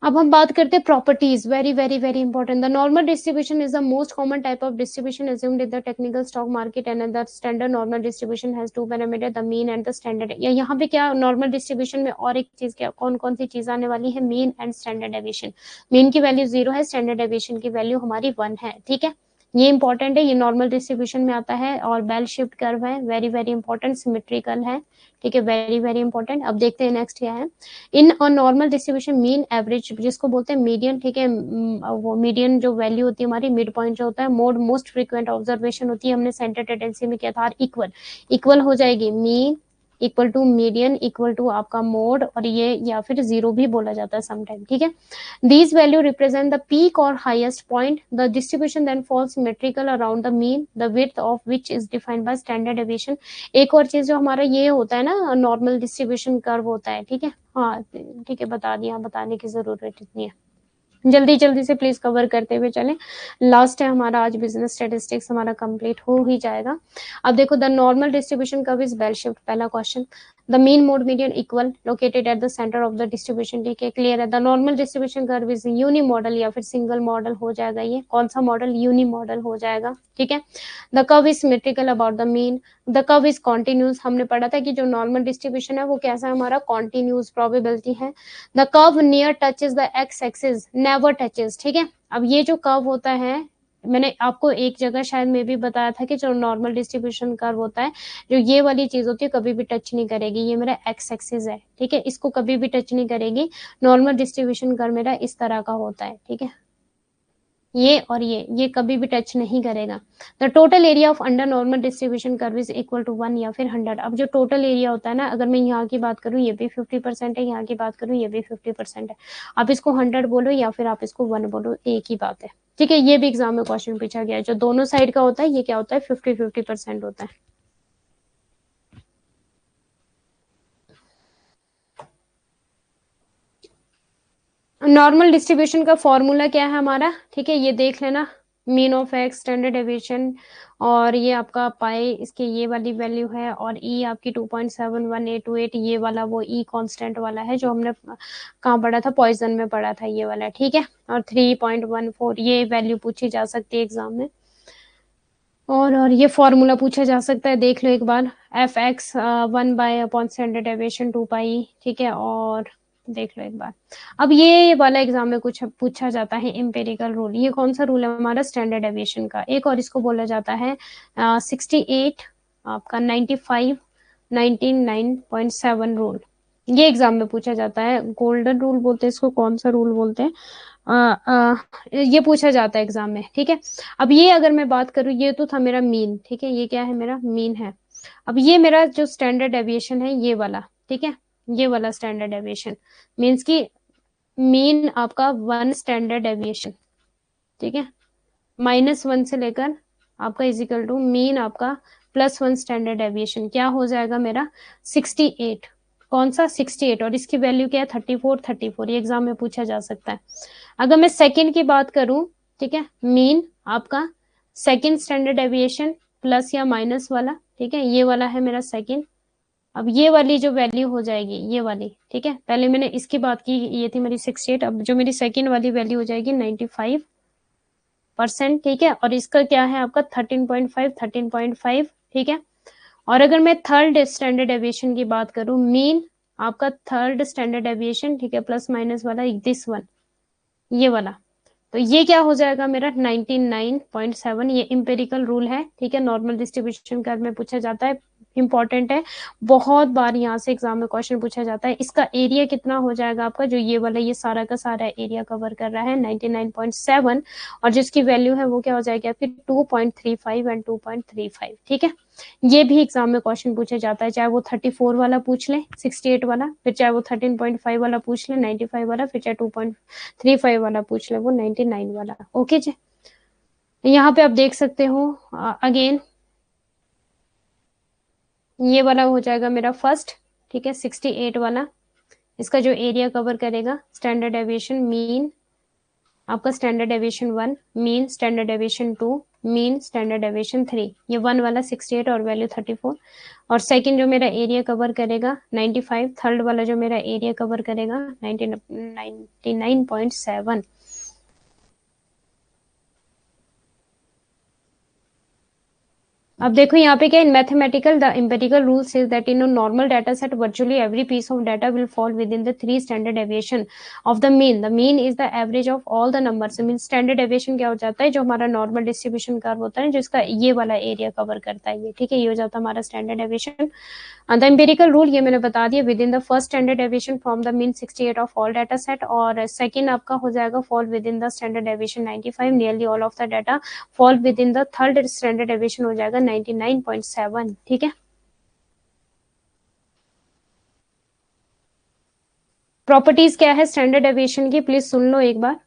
अब हम बात करते हैं properties, very very very important. The normal distribution is the most common type of distribution assumed in the technical stock market and the standard normal distribution has two parameter, the mean and the standard। या यहाँ पे क्या normal distribution में और एक चीज क्या कौन कौन सी चीज आने वाली है, mean and standard deviation. Mean की वैल्यू 0 है, स्टैंडर्ड डेविएशन की वैल्यू हमारी 1 है, ठीक है। ये इंपॉर्टेंट है, ये नॉर्मल डिस्ट्रीब्यूशन में आता है और बेल शिफ्ट कर्व है, वेरी वेरी इंपॉर्टेंट, सिमेट्रिकल है, ठीक है, वेरी वेरी इंपॉर्टेंट। अब देखते हैं नेक्स्ट क्या है। In a normal distribution mean average जिसको बोलते हैं मीडियन, ठीक है, वो मीडियन जो वैल्यू होती है हमारी, मिड पॉइंट जो होता है, मोड मोस्ट फ्रीक्वेंट ऑब्जर्वेशन होती है, हमने सेंटर टेंडेंसी में किया था, इक्वल इक्वल हो जाएगी mean equal to median equal to आपका मोड, और ये या फिर 0 भी बोला जाता है समटाइम, ठीक है। These value represent the peak or highest point. The distribution then falls symmetrical around the mean, the width of which is defined by standard deviation। एक और चीज जो हमारा ये होता है ना, नॉर्मल डिस्ट्रीब्यूशन कर्व होता है, ठीक है। हाँ ठीक है, बता दिया, बताने की जरूरत इतनी है, जल्दी जल्दी से प्लीज कवर करते हुए चलें। लास्ट है हमारा आज बिजनेस स्टैटिस्टिक्स हमारा कंप्लीट हो ही जाएगा। अब देखो the normal distribution curve is bell shaped, पहला question. The mean mode median equal located at the centre of the distribution, ठीक है, क्लियर है। The normal distribution curve is unimodal या फिर सिंगल मॉडल हो जाएगा, ये कौन सा मॉडल, यूनि मॉडल हो जाएगा, ठीक है। The curve is symmetrical about the mean, the curve is continuous, हमने पढ़ा था कि जो नॉर्मल डिस्ट्रीब्यूशन है वो कैसा है हमारा, कॉन्टिन्यूस प्रोबेबिलिटी है। The curve near touches the x axis, never touches, ठीक है। अब ये जो कर्व होता है, मैंने आपको एक जगह शायद में भी बताया था कि जो नॉर्मल डिस्ट्रीब्यूशन कर्व होता है, जो ये वाली चीज होती है कभी भी टच नहीं करेगी, ये मेरा एक्स एक्सिस है, ठीक है, इसको कभी भी टच नहीं करेगी। नॉर्मल डिस्ट्रीब्यूशन कर्व मेरा इस तरह का होता है, ठीक है, ये और ये कभी भी टच नहीं करेगा। The total area of under normal distribution curve is equal to 1 या फिर 100। अब जो टोटल एरिया होता है ना, अगर मैं यहाँ की बात करूँ ये भी 50% है, यहाँ की बात करूँ ये भी 50% है, आप इसको 100 बोलो या फिर आप इसको 1 बोलो, एक ही बात है, ठीक है। ये भी एग्जाम में क्वेश्चन पूछा गया है, जो दोनों साइड का होता है ये क्या होता है, 50-50% होता है। नॉर्मल डिस्ट्रीब्यूशन का फॉर्मूला क्या है हमारा, ठीक है, ये देख लेना, mean of x, standard deviation, और ये आपका पाई इसके ये वाली वैल्यू है, और ई आपकी 2.71828, ये वाला वो ई कांस्टेंट वाला है जो हमने कहाँ पढ़ा था, पॉइजन में पढ़ा था, ये वाला, ठीक है। और 3.14 ये वैल्यू पूछी जा सकती है एग्जाम में, और ये फॉर्मूला पूछा जा सकता है, देख लो एक बार, एफ एक्स 1/अपॉन स्टैंडर्ड डेविएशन 2 पाई, ठीक है, और देख लो एक बार। अब ये वाला एग्जाम में कुछ पूछा जाता है एम्पेरिकल रूल, ये कौन सा रूल है हमारा, स्टैंडर्ड डेविएशन का एक, और इसको बोला जाता है 68 आपका 95 99.7 रूल, ये एग्जाम में पूछा जाता है। गोल्डन रूल बोलते हैं इसको, कौन सा रूल बोलते हैं, ये पूछा जाता है एग्जाम में, ठीक है। अब ये अगर मैं बात करूं, ये तो था मेरा मीन, ठीक है, ये क्या है मेरा मीन है। अब ये मेरा जो स्टैंडर्ड डेविएशन है ये वाला, ठीक है, ये वाला स्टैंडर्ड डेविएशन मीन्स की मीन आपका 1 स्टैंडर्ड डेविएशन, ठीक है, -1 से लेकर आपका इजिकल टू मीन आपका +1 स्टैंडर्ड डेविएशन, क्या हो जाएगा मेरा 68, कौन सा 68, और इसकी वैल्यू क्या है 34 ये एग्जाम में पूछा जा सकता है। अगर मैं सेकंड की बात करूं, ठीक है, मीन आपका सेकंड स्टैंडर्ड डेविएशन प्लस या माइनस वाला, ठीक है, ये वाला है मेरा सेकंड। अब ये वाली जो वैल्यू हो जाएगी ये वाली, ठीक है, पहले मैंने इसकी बात की, ये थी मेरी 68, अब जो मेरी सेकंड वाली वैल्यू हो जाएगी 95%, ठीक है, और इसका क्या है आपका 13.5, ठीक है। और अगर मैं थर्ड स्टैंडर्ड डेविएशन की बात करूं, मीन आपका थर्ड स्टैंडर्ड डेविएशन, ठीक है, प्लस माइनस वाला दिस वन, ये वाला, तो ये क्या हो जाएगा मेरा 99.7, ये इंपेरिकल रूल है, ठीक है, नॉर्मल डिस्ट्रीब्यूशन कर्व में पूछा जाता है, इंपॉर्टेंट है, बहुत बार यहाँ से एग्जाम में क्वेश्चन पूछा जाता है। इसका एरिया कितना हो जाएगा आपका, जो ये वाला ये सारा का सारा एरिया कवर कर रहा है 99.7, और जिसकी वैल्यू है वो क्या हो जाएगी आपकी 2.35 एंड 2.35, ठीक है। ये भी एग्जाम में क्वेश्चन पूछा जाता है, चाहे वो 34 वाला पूछ ले 68 वाला, फिर चाहे वो 13.5 वाला पूछ ले 95 वाला, फिर चाहे 2.35 वाला पूछ ले वो 99 वाला, ओके जी। यहाँ पे आप देख सकते हो अगेन, ये वाला हो जाएगा मेरा फर्स्ट, ठीक है, 68 वाला, इसका जो एरिया कवर करेगा स्टैंडर्ड डेविएशन मीन, आपका standard deviation 1, mean standard deviation 2, mean standard deviation 3, ये 1 वाला 68 और वैल्यू 34, और सेकंड जो मेरा एरिया कवर करेगा 95, थर्ड वाला जो मेरा एरिया कवर करेगा 99.7। अब देखो यहाँ पे क्या, in mathematical the empirical rule says that in normal data set virtually every piece of data will fall within the 3 standard deviation of the mean is the average of all the numbers. Mean standard deviation क्या हो जाता है, जो हमारा normal distribution curve होता है जिसका ये वाला एरिया कवर करता है, ये ठीक है, ये हो जाता है हमारा standard deviation. The empirical rule ये मैंने बता दिया, with in the first standard deviation from the mean 68 of all data set, और सेकंड आपका हो जाएगा fall within the standard deviation 95, nearly all of the data fall within the third standard deviation हो जाएगा 99.7, ठीक है। Properties क्या है स्टैंडर्ड डेविएशन की, प्लीज सुन लो एक बार।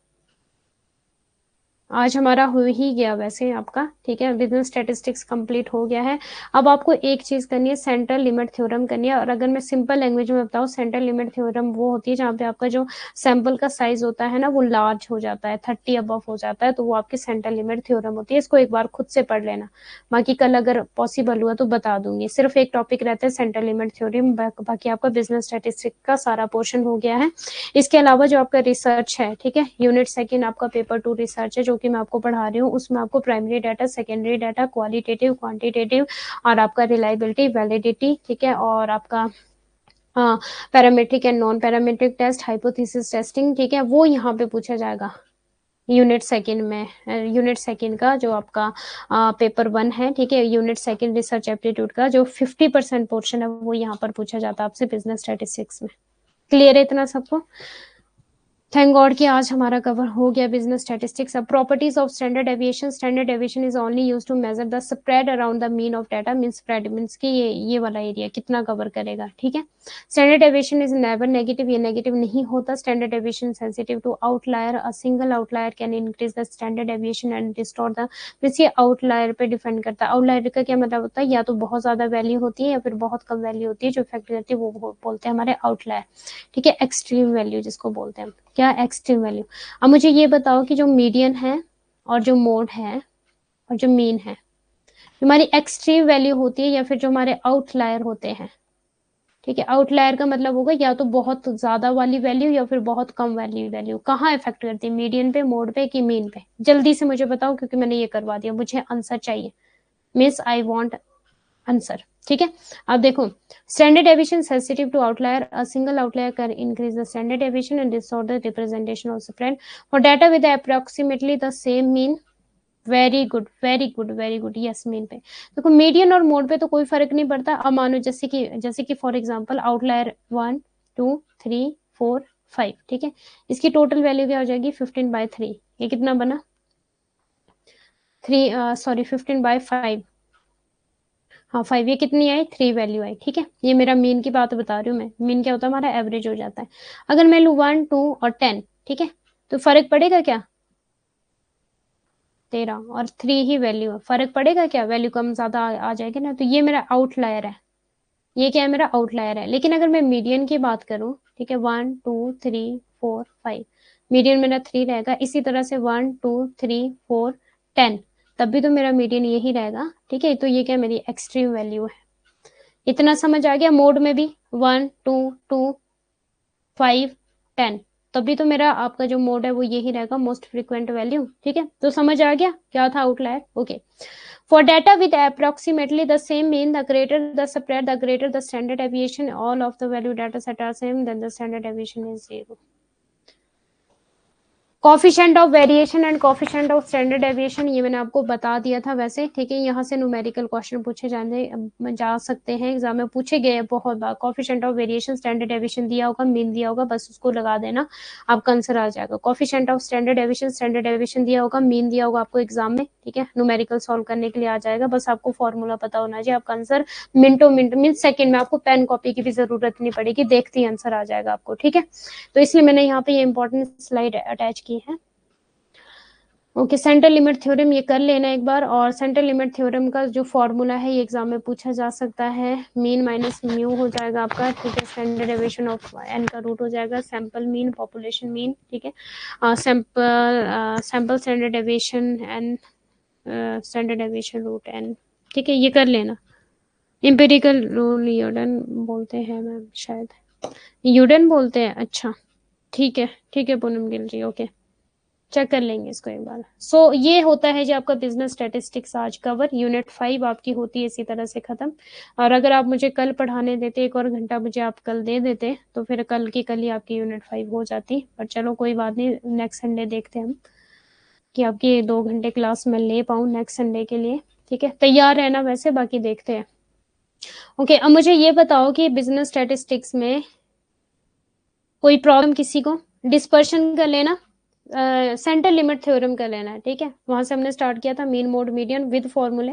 आज हमारा हो ही गया वैसे आपका, ठीक है, बिजनेस स्टैटिस्टिक्स कंप्लीट हो गया है। अब आपको एक चीज करनी है, सेंट्रल लिमिट थ्योरम करनी है। और अगर मैं सिंपल लैंग्वेज में बताऊं, सेंट्रल लिमिट थ्योरम वो होती है जहाँ पे आपका जो सैंपल का साइज होता है ना वो लार्ज हो जाता है, 30 अबव हो जाता है, तो वो आपकी सेंट्रल लिमिट थ्योरम होती है। इसको एक बार खुद से पढ़ लेना, बाकी कल अगर पॉसिबल हुआ तो बता दूंगी। सिर्फ एक टॉपिक रहता है सेंट्रल लिमिट थ्योरम, बाकी आपका बिजनेस स्टैटिस्टिक्स का सारा पोर्शन हो गया है। इसके अलावा जो आपका रिसर्च है, ठीक है, यूनिट सेकंड आपका पेपर 2 रिसर्च है जो कि मैं आपको पढ़ा रही हूँ। उसमें आपको primary data, secondary data, qualitative, quantitative और आपका रिलायबिलिटी, वैलिडिटी, ठीक है, और आपका parametric and non parametric test, hypothesis testing, ठीक है, वो यहाँ पे पूछा जाएगा यूनिट सेकंड में। यूनिट सेकंड का जो आपका पेपर 1 है, ठीक है, यूनिट सेकंड रिसर्च एप्टीट्यूड का जो 50% पोर्शन है वो यहाँ पर पूछा जाता है आपसे बिजनेस स्टैटिस्टिक्स में। क्लियर है इतना सबको? थैंक गॉड कि आज हमारा कवर हो गया बिजनेस स्टैटिस्टिक्स। अब properties of standard deviation, standard deviation is only used to measure the spread around the mean of data. Mean spread means कि ये वाला एरिया कितना कवर करेगा, ठीक है। Standard deviation is never negative, ये नेगेटिव नहीं होता। Standard deviation sensitive to outlier, a single outlier can increase the standard deviation and distort the. Means ये आउटलायर पे डिपेंड करता है। आउटलायर का क्या मतलब होता है, या तो बहुत ज्यादा वैल्यू होती है या फिर बहुत कम वैल्यू होती है, जो इफेक्ट करती है वो बोलते हैं हमारे आउटलायर, ठीक है, एक्सट्रीम वैल्यू जिसको बोलते हैं, क्या, एक्सट्रीम वैल्यू। अब मुझे ये बताओ कि जो मीडियन है और जो मोड है और जो मीन है, हमारी एक्सट्रीम वैल्यू होती है या फिर जो हमारे आउटलायर होते हैं, ठीक है। आउटलायर का मतलब होगा या तो बहुत ज्यादा वाली वैल्यू या फिर बहुत कम वैल्यू कहाँ इफेक्ट करती है, मीडियन पे, मोड पे कि मीन पे? जल्दी से मुझे बताओ क्योंकि मैंने ये करवा दिया, मुझे आंसर चाहिए, मिस आई वांट आंसर, ठीक है। अब देखो, standard deviation sensitive to outlier, a single outlier can increase the standard deviation and distort the representation of spread for data with approximately the same mean. Very good, very good, very good, yes, mean पे। देखो median और mode पे तो कोई फर्क नहीं पड़ता। अब मानो जैसे कि फॉर एग्जांपल आउटलायर 1 2 3 4 5, ठीक है, इसकी टोटल वैल्यू क्या हो जाएगी 15/3। ये कितना बना 15/5, हाँ 5, ये कितनी आई 3 वैल्यू आई, ठीक है। ये मेरा मीन की बात बता रही हूँ मैं, मीन क्या होता है हमारा एवरेज हो जाता है। अगर मैं लू 1 2 और 10, ठीक है, तो फर्क पड़ेगा क्या, 13 और 3 ही वैल्यू है, फर्क पड़ेगा क्या, वैल्यू कम ज्यादा आ जाएगी ना, तो ये मेरा आउटलायर है, ये क्या है मेरा आउटलायर है। लेकिन अगर मैं मीडियन की बात करूं, ठीक है, 1 2 3 4 5, मीडियन मेरा 3 रहेगा। इसी तरह से 1 2 3 4 10, तब भी तो मेरा मीडियन यही रहेगा, ठीक है। तो ये क्या मेरी एक्सट्रीम वैल्यू है। इतना समझ आ गया? मोड में भी 1 2 2 5 10, तभी तो मेरा आपका जो मोड है वो यही रहेगा, मोस्ट फ्रीक्वेंट वैल्यू, ठीक है। तो समझ आ गया क्या था outlier, okay. For data with approximately the same mean, the greater the spread, the greater the standard deviation. All of the value data set are same, then the standard deviation is 0. Coefficient of variation and coefficient of standard deviation, ये मैंने आपको बता दिया था वैसे, ठीक है। यहाँ से न्यूमेरिकल क्वेश्चन पूछे जा सकते हैं, एग्जाम में पूछे गए बहुत बार। Coefficient of variation, standard deviation दिया होगा, मीन दिया होगा, बस उसको लगा देना, आपका आंसर आ जाएगा। Coefficient of standard deviation, standard deviation दिया होगा, मीन दिया होगा आपको एग्जाम में, ठीक है, न्यूमेरिकल सॉल्व करने के लिए आ जाएगा। बस आपको फॉर्मूला पता होना चाहिए, आपका आंसर मिनटों मिनट मीन सेकंड में, आपको पेन कॉपी की भी जरूरत नहीं पड़ेगी, देखते ही आंसर आ जाएगा आपको, ठीक है। तो इसलिए मैंने यहाँ पे ये इंपॉर्टेंट स्लाइड अटैच की है। ओके, सेंटर लिमिट थ्योरम ये कर लेना एक बार। और सेंटर लिमिट थ्योरम का जो फॉर्मूला है ये एग्जाम में पूछा जा सकता है। मीन माइनस म्यू हो जाएगा आपका, ठीक है। स्टैंडर्ड डेविएशन ऑफ एन का रूट हो जाएगा सैंपल मीन पॉपुलेशन मीन, ठीक है। Sample standard deviation N, standard deviation root N, ठीक है, ये कर लेना। एम्पिरिकल रूल यूडन बोलते हैं मैम, शायद यूडन बोलते हैं। अच्छा ठीक है पूनम गिल जी, ओके, चेक कर लेंगे इसको एक बार। सो ये होता है जी आपका बिजनेस स्टैटिस्टिक्स आज कवर। यूनिट 5 आपकी होती है इसी तरह से खत्म। और अगर आप मुझे कल पढ़ाने देते, एक और घंटा मुझे आप कल दे देते, तो फिर कल की कल ही आपकी यूनिट 5 हो जाती। पर चलो कोई बात नहीं, नेक्स्ट संडे देखते हैं हम कि आपकी 2 घंटे क्लास मैं ले पाऊँ नेक्स्ट संडे के लिए, ठीक है। तैयार रहना वैसे, बाकी देखते हैं। ओके, अब मुझे ये बताओ कि बिजनेस स्टैटिस्टिक्स में कोई प्रॉब्लम किसी को? डिस्पर्शन कर लेना, सेंटर लिमिट थ्योरम कर लेना है, ठीक है। वहां से हमने स्टार्ट किया था, मीन मोड मीडियन विद फॉर्मूले।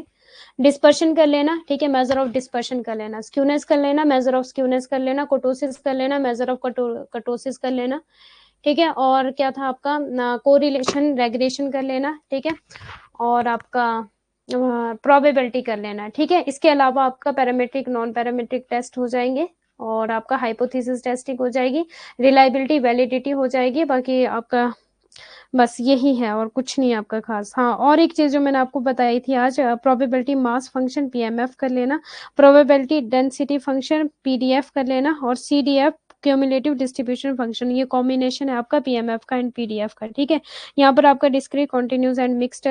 डिस्पर्शन कर लेना, ठीक है, मेजर ऑफ डिस्पर्शन कर लेना। स्क्यूनेस कर लेना, मेजर ऑफ स्क्यूनेस कर लेना। कोटोसिस कर लेना, मेजर ऑफ कटोसिस कर लेना, ठीक है। और क्या था आपका, कोरिलेशन रेग्रेशन कर लेना, ठीक है। और आपका प्रोबेबिलिटी कर लेना, ठीक है। इसके अलावा आपका पैरामीट्रिक नॉन पैरामीट्रिक टेस्ट हो जाएंगे, और आपका हाइपोथेसिस टेस्टिंग हो जाएगी, रिलायबिलिटी वैलिडिटी हो जाएगी। बाकी आपका बस यही है, और कुछ नहीं आपका खास। हाँ, और एक चीज जो मैंने आपको बताई थी आज, प्रोबेबिलिटी मास फंक्शन पीएमएफ कर लेना, प्रोबेबिलिटी डेंसिटी फंक्शन पीडीएफ कर लेना, और सीडीएफ क्यूमुलेटिव डिस्ट्रीब्यूशन फंक्शन, ये कॉम्बिनेशन है आपका पीएमएफ का एंड पीडीएफ का, ठीक है। यहाँ पर आपका discrete continuous and mixed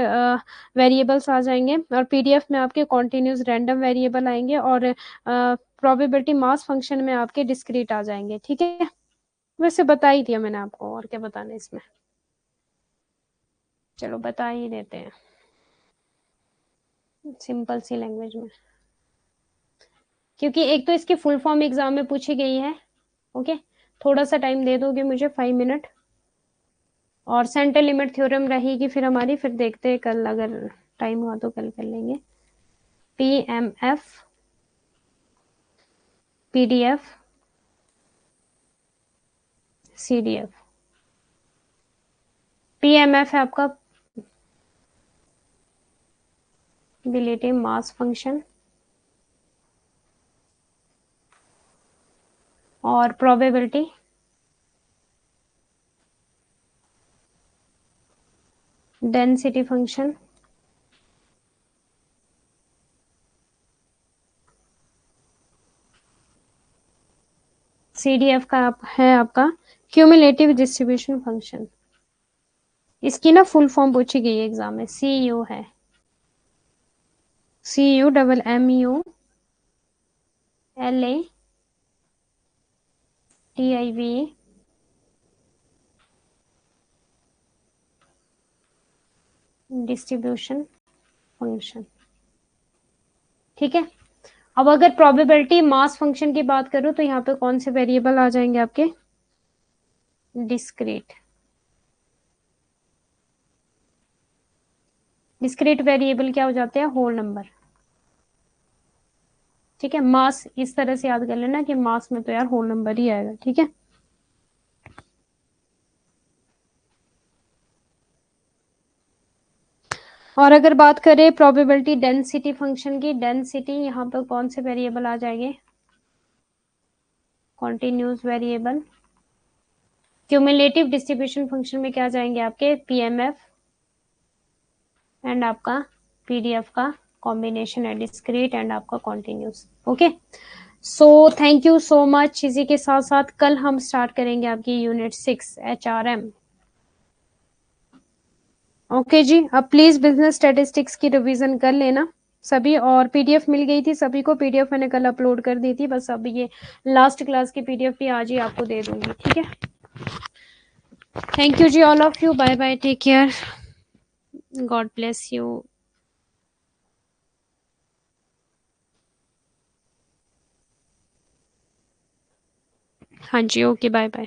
variables आ जाएंगे, और पीडीएफ में आपके कॉन्टिन्यूस रैंडम वेरिएबल आएंगे, और प्रोबेबिलिटी मास फंक्शन में आपके डिस्क्रीट आ जाएंगे, ठीक है। वैसे बता ही दिया मैंने आपको, और क्या बताना इसमें, चलो बता ही देते हैं सिंपल सी लैंग्वेज में, क्योंकि एक तो इसकी फुल फॉर्म एग्जाम में पूछी गई है। ओके, थोड़ा सा टाइम दे दोगे मुझे, 5 मिनट। और सेंटर लिमिट थ्योरम रहेगी फिर हमारी, फिर देखते हैं कल, अगर टाइम हुआ तो कल कर लेंगे। PMF, PDF, CDF. पीएमएफ है आपका बिलिटी मास फंक्शन, और प्रोबेबिलिटी डेंसिटी फंक्शन, सीडीएफ का है आपका क्यूमुलेटिव डिस्ट्रीब्यूशन फंक्शन। इसकी ना फुल फॉर्म पूछी गई है एग्जाम में, सीयू है, CUMMULATIV डिस्ट्रीब्यूशन फंक्शन, ठीक है। अब अगर प्रोबेबिलिटी मास फंक्शन की बात करूं तो यहाँ पे कौन से वेरिएबल आ जाएंगे आपके? डिस्क्रीट, डिस्क्रीट वेरिएबल क्या हो जाते हैं? होल नंबर, ठीक है। मास इस तरह से याद कर लेना कि मास में तो यार होल नंबर ही आएगा, ठीक है। और अगर बात करें प्रोबेबिलिटी डेंसिटी फंक्शन की, डेंसिटी यहाँ पर कौन से वेरिएबल आ जाएंगे? Continuous variable. Cumulative distribution function में क्या जाएंगे आपके? पीएमएफ एंड आपका पीडीएफ का कॉम्बिनेशन है, डिस्क्रीट एंड आपका continuous. Okay, so thank you so much. इसी के साथ साथ कल हम स्टार्ट करेंगे आपकी यूनिट 6 HRM। ओके जी, अब प्लीज बिजनेस स्टैटिस्टिक्स की रिवीजन कर लेना सभी, और पीडीएफ मिल गई थी सभी को, पीडीएफ मैंने कल अपलोड कर दी थी, बस अब ये लास्ट क्लास की पीडीएफ भी आज ही आपको दे दूंगी, ठीक है। थैंक यू जी all of you, bye bye, take care, God bless you. हाँ जी, ओके, बाय बाय।